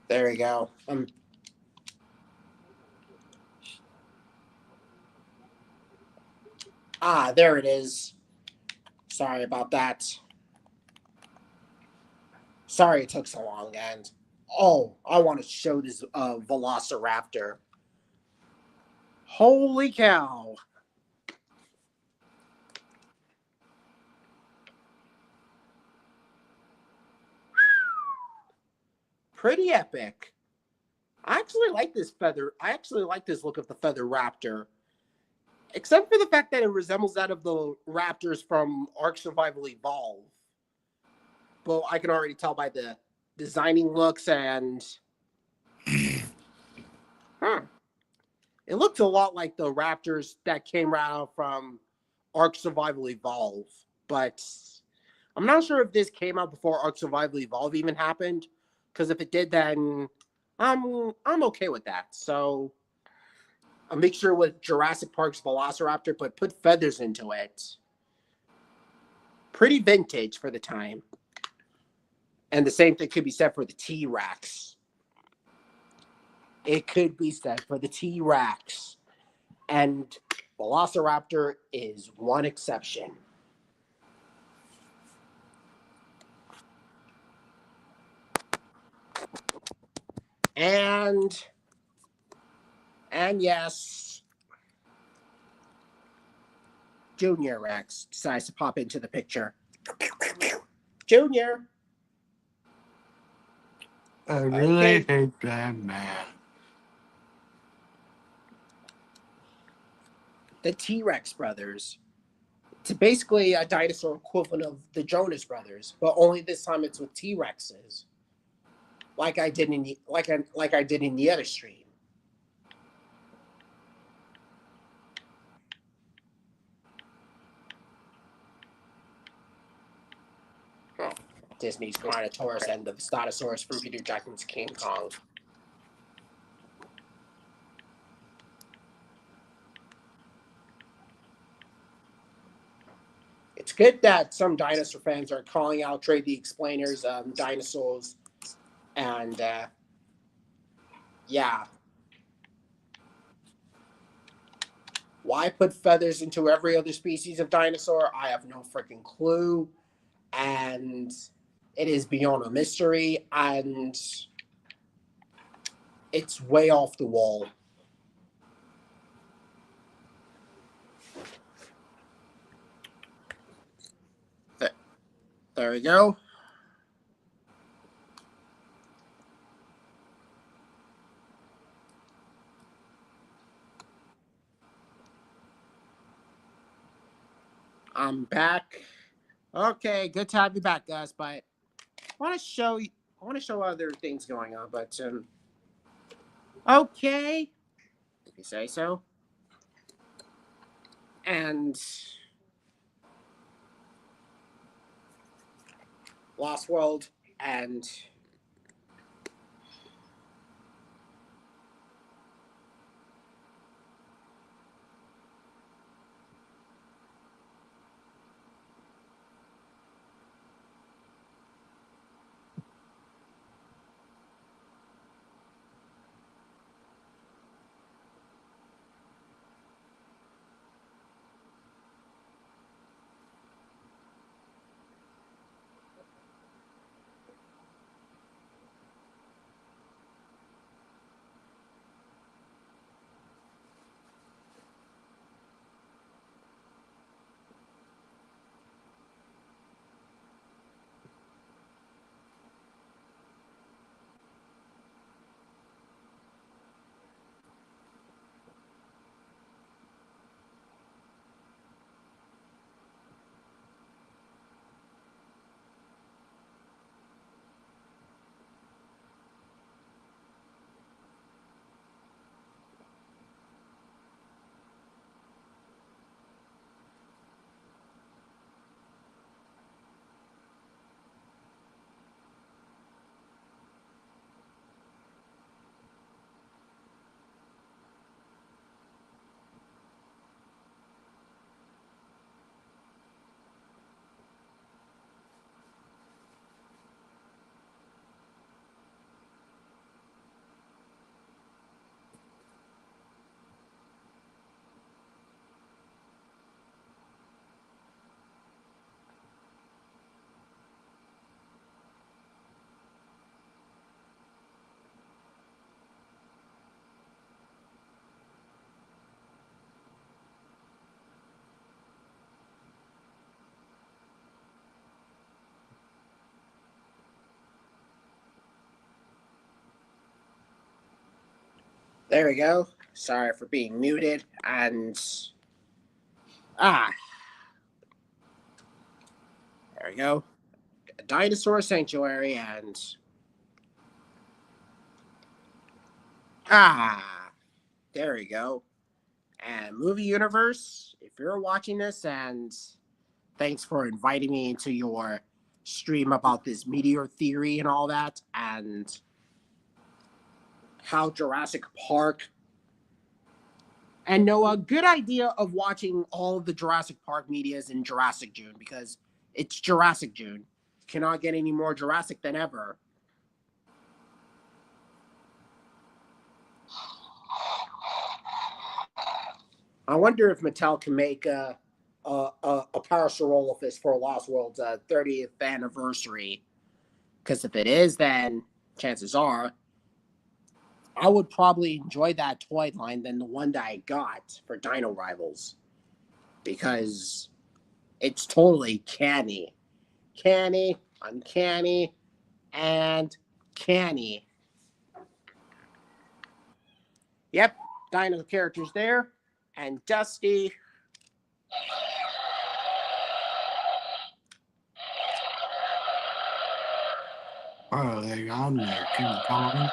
A: there we go. There it is. Sorry about that. Sorry it took so long. And I want to show this Velociraptor. Holy cow. Pretty epic. I actually like this feather. I actually like this look of the feather raptor. Except for the fact that it resembles that of the raptors from Ark Survival Evolve. But I can already tell by the designing looks and... It looks a lot like the raptors that came out from Ark Survival Evolve. But I'm not sure if this came out before Ark Survival Evolve even happened. Because if it did, then I'm okay with that. So a mixture with Jurassic Park's Velociraptor, but put feathers into it. Pretty vintage for the time. And the same thing could be said for the T-Rex. It could be said for the T-Rex. And Velociraptor is one exception. And yes, Junior Rex decides to pop into the picture. Junior.
B: I really hate that man.
A: The T-Rex brothers. It's basically a dinosaur equivalent of the Jonas brothers, but only this time it's with T-Rexes. Like I did in the other stream. Oh, Disney's Carnotaurus and the Statosaurus from Peter Jackson's King Kong. It's good that some dinosaur fans are calling out Trade the Explainers dinosaurs, and yeah. Why put feathers into every other species of dinosaur? I have no freaking clue. And it is beyond a mystery. And it's way off the wall. There we go. I'm back. Okay, good to have you back, guys. But I want to show other things going on. But okay, if you say so. And Lost World and There we go. Sorry for being muted. And there we go. A dinosaur sanctuary and there we go. And movie universe, if you're watching this, and thanks for inviting me into your stream about this meteor theory and all that, and how Jurassic Park. And Noah, good idea of watching all of the Jurassic Park medias in Jurassic June, because it's Jurassic June. Cannot get any more Jurassic than ever. I wonder if Mattel can make a Parasaurolophus for Lost World's 30th anniversary. Because if it is, then chances are I would probably enjoy that toy line than the one that I got for Dino Rivals. Because it's totally canny. Canny, uncanny, and canny. Yep, Dino characters there. And Dusty.
B: Where are they on there, King Kong?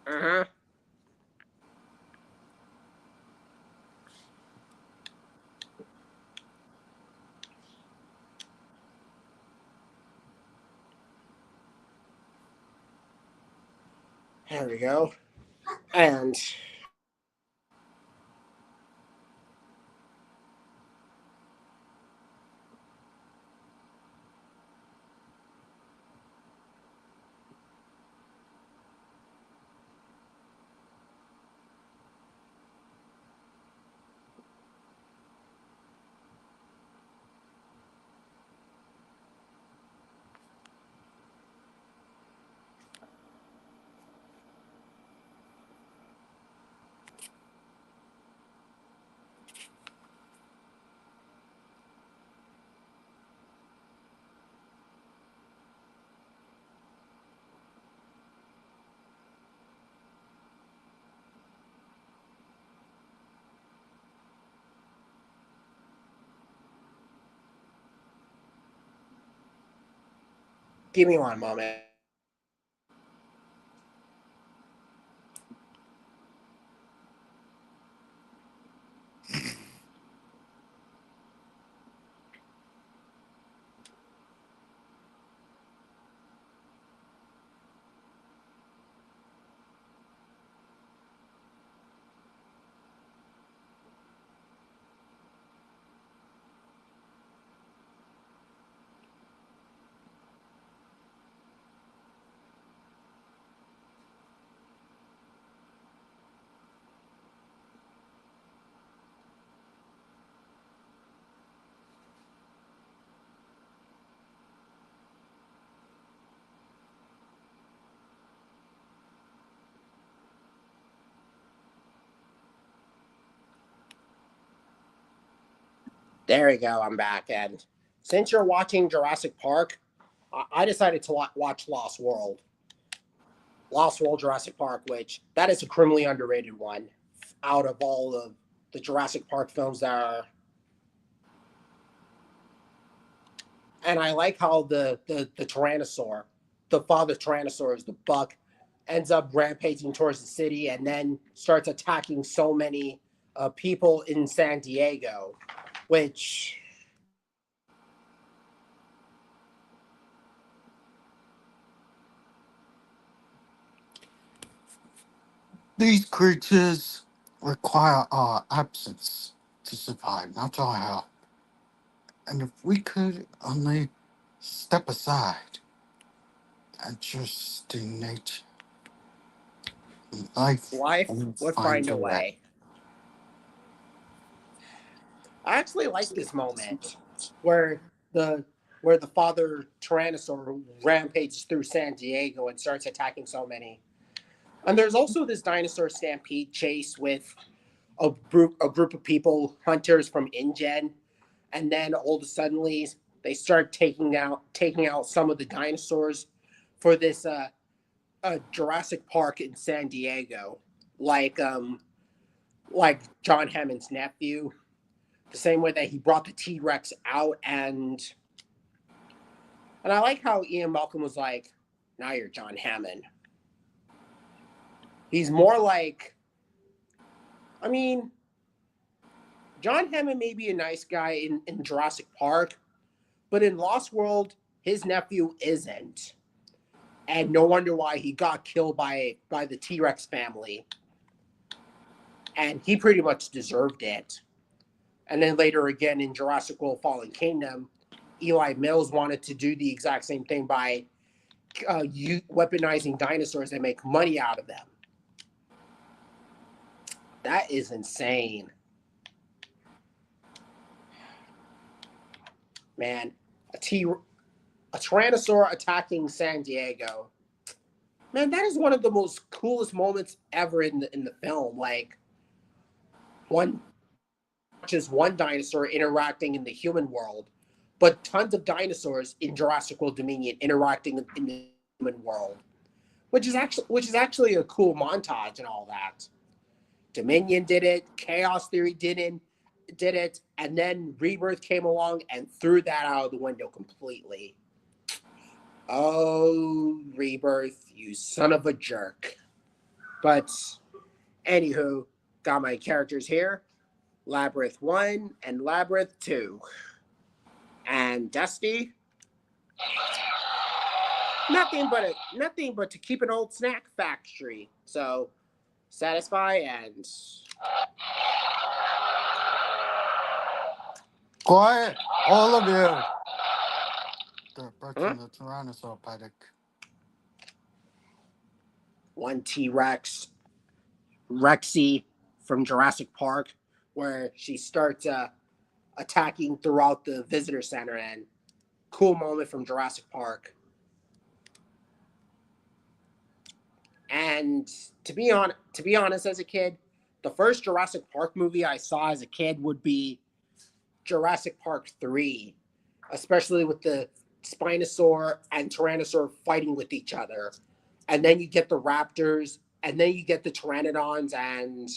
A: Uh-huh. There we go. And give me one moment. There we go. I'm back. And since you're watching Jurassic Park, I decided to watch Lost World. Lost World Jurassic Park, which that is a criminally underrated one out of all of the Jurassic Park films that are. And I like how the Tyrannosaur, the father Tyrannosaurus, the buck, ends up rampaging towards the city and then starts attacking so many people in San Diego, which.
B: These creatures require our absence to survive, not our help. And if we could only step aside and just do nature, life
A: Life
B: will
A: would
B: find
A: find
B: a
A: a
B: way.
A: way. I actually like this moment where the the father Tyrannosaur rampages through San Diego and starts attacking so many. And there's also this dinosaur stampede chase with a group of people, hunters from InGen, and then all of a sudden they start taking out some of the dinosaurs for this Jurassic Park in San Diego, like like John Hammond's nephew, the same way that he brought the T-Rex out. And I like how Ian Malcolm was like, now you're John Hammond. He's more like, I mean, John Hammond may be a nice guy in Jurassic Park, but in Lost World, his nephew isn't. And no wonder why he got killed by the T-Rex family. And he pretty much deserved it. And then later again in Jurassic World Fallen Kingdom, Eli Mills wanted to do the exact same thing by weaponizing dinosaurs and make money out of them. That is insane. Man, a Tyrannosaur attacking San Diego. Man, that is one of the most coolest moments ever in the film. Like, just one dinosaur interacting in the human world, but tons of dinosaurs in Jurassic World Dominion interacting in the human world, which is actually a cool montage and all that. Dominion did it, Chaos Theory did it, and then Rebirth came along and threw that out of the window completely. Oh, Rebirth, you son of a jerk. But anywho, got my characters here. Labyrinth 1 and Labyrinth 2. And Dusty, nothing but to keep an old snack factory. So satisfy and
B: Quiet, all of you. They're approaching the Tyrannosaur paddock.
A: one T-Rex, Rexy from Jurassic Park, where she starts attacking throughout the visitor center, and cool moment from Jurassic Park. And to be honest, as a kid, the first Jurassic Park movie I saw as a kid would be Jurassic Park 3, especially with the Spinosaur and Tyrannosaur fighting with each other. And then you get the Raptors, and then you get the Pteranodons, and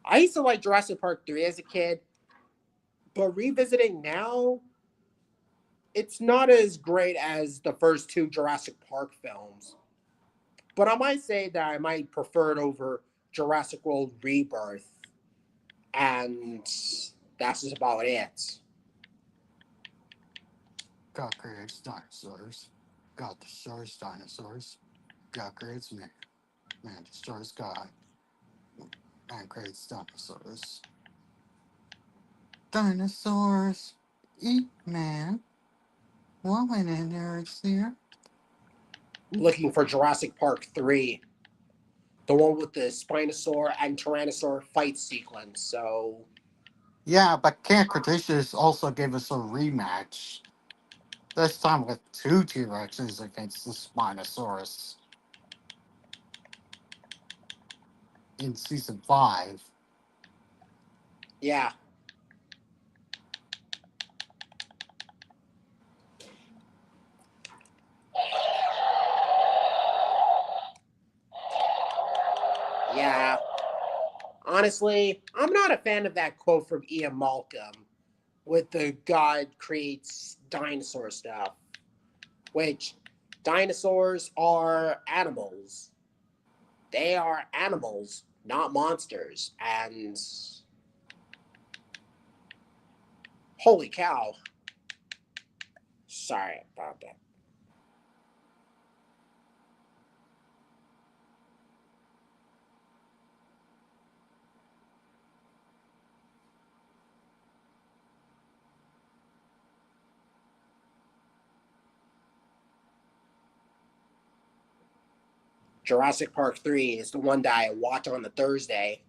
A: I used to like Jurassic Park 3 as a kid, but revisiting now, it's not as great as the first two Jurassic Park films. But I might say that I might prefer it over Jurassic World Rebirth, and that's just about it.
B: God creates dinosaurs. God destroys dinosaurs. God creates man. Man destroys God. Man creates dinosaurs. Dinosaurs eat man. What went in there? It's there.
A: Looking for Jurassic Park 3, the one with the Spinosaur and Tyrannosaur fight sequence. So,
B: Yeah, but Camp Cretaceous also gave us a rematch. This time with two T-Rexes against the Spinosaurus in season 5.
A: yeah. Yeah. Honestly, I'm not a fan of that quote from Ian Malcolm with the God creates dinosaur stuff, which dinosaurs are animals. They are animals, not monsters. And holy cow. Sorry about that. Jurassic Park 3 is the one that I watch on the Thursday.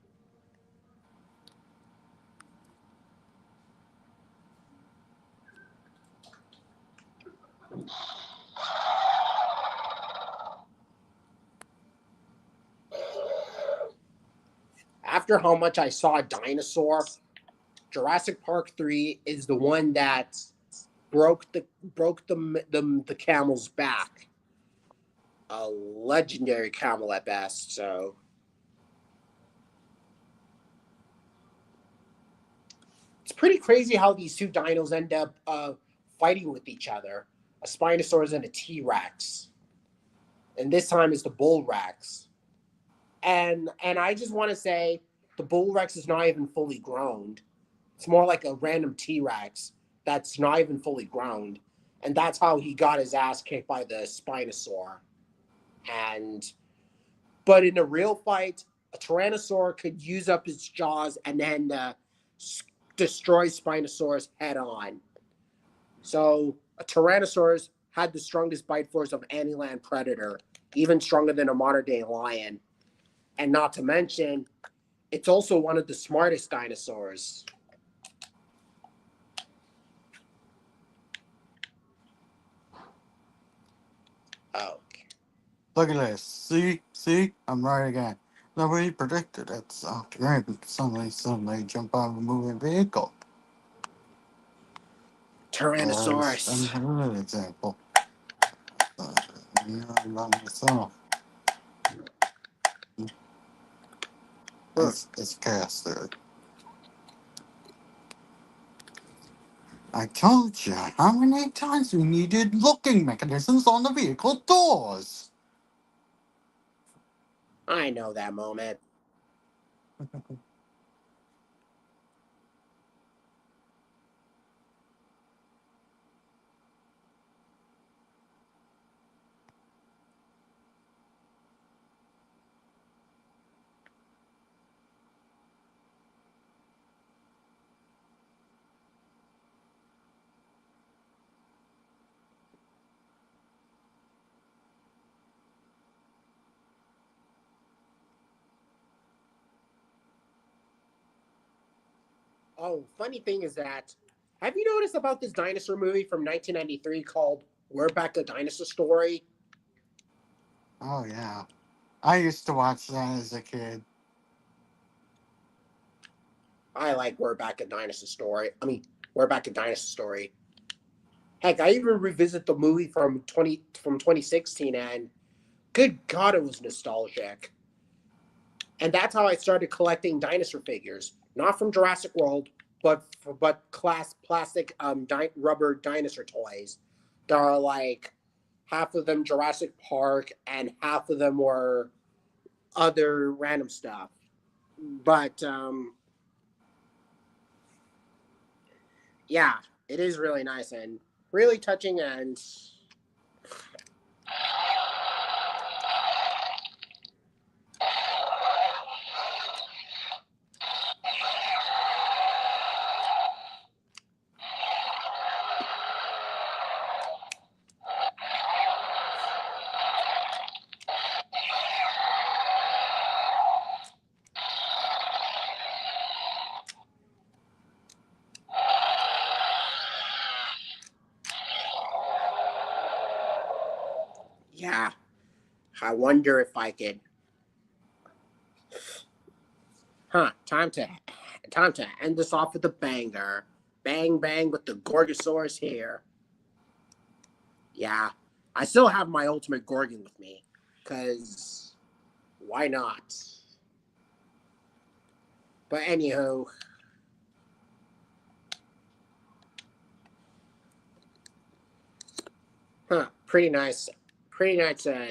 A: After how much I saw a dinosaur, Jurassic Park 3 is the one that broke the camel's back. a legendary camel at best. So it's pretty crazy how these two dinos end up fighting with each other. A Spinosaurus and a T-Rex. And this time it's the Bull Rex. And I just want to say the Bull Rex is not even fully grown. It's more like a random T-Rex that's not even fully grown. And that's how he got his ass kicked by the Spinosaur. But in a real fight, a Tyrannosaur could use up its jaws and then destroy Spinosaurus head on. So a Tyrannosaurus had the strongest bite force of any land predator, even stronger than a modern day lion. And not to mention, it's also one of the smartest dinosaurs. Oh.
B: Look at this. See? I'm right again. Nobody predicted it, so great. Suddenly jump out of a moving vehicle.
A: Tyrannosaurus.
B: Another example. Not myself. It's chaos theory. I told you how many times we needed locking mechanisms on the vehicle doors.
A: I know that moment. Oh, funny thing is that, have you noticed about this dinosaur movie from 1993 called We're Back a Dinosaur Story?
B: Oh, yeah. I used to watch that as a kid.
A: I like We're Back a Dinosaur Story. We're Back a Dinosaur Story. Heck, I even revisit the movie from 2016, and good God, it was nostalgic. And that's how I started collecting dinosaur figures, not from Jurassic World, but plastic rubber dinosaur toys. There are like half of them Jurassic Park, and half of them were other random stuff. But yeah, it is really nice and really touching, and yeah, I wonder if I could. Time to end this off with a banger. Bang bang with the Gorgosaurus here. Yeah, I still have my ultimate Gorgon with me, cause why not? But anywho, pretty nice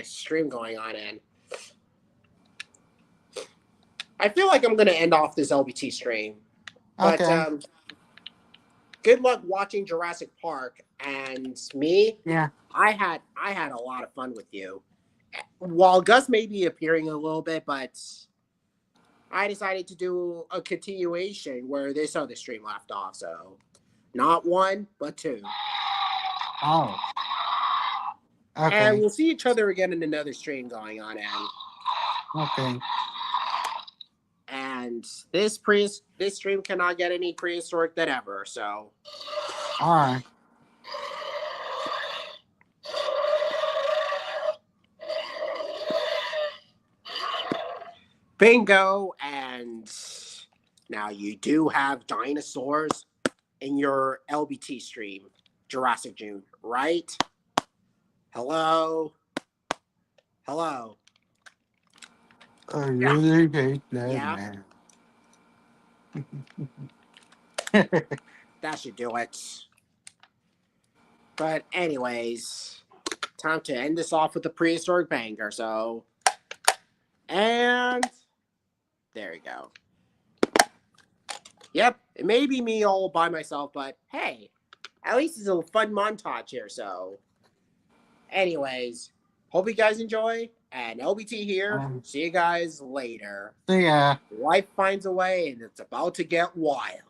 A: stream going on, and I feel like I'm gonna end off this LBT stream. But
B: Okay.
A: good luck watching Jurassic Park. And me,
B: Yeah.
A: I had a lot of fun with you. While Gus may be appearing a little bit, but I decided to do a continuation where this other stream left off. So not one, but two.
B: Oh.
A: And
B: Okay.
A: we'll see each other again in another stream going on.
B: Okay.
A: And this stream cannot get any prehistoric than ever. So
B: All right.
A: bingo. And now you do have dinosaurs in your LBT stream, Jurassic June, right? Hello? Hello.
B: I really hate that
A: Yeah.
B: man.
A: That should do it. But anyways, time to end this off with a prehistoric banger. So, and there you go. Yep, it may be me all by myself, but hey, at least it's a fun montage here. So, anyways, hope you guys enjoy. And LBT here. See you guys later.
B: See ya.
A: Life finds a way, and it's about to get wild.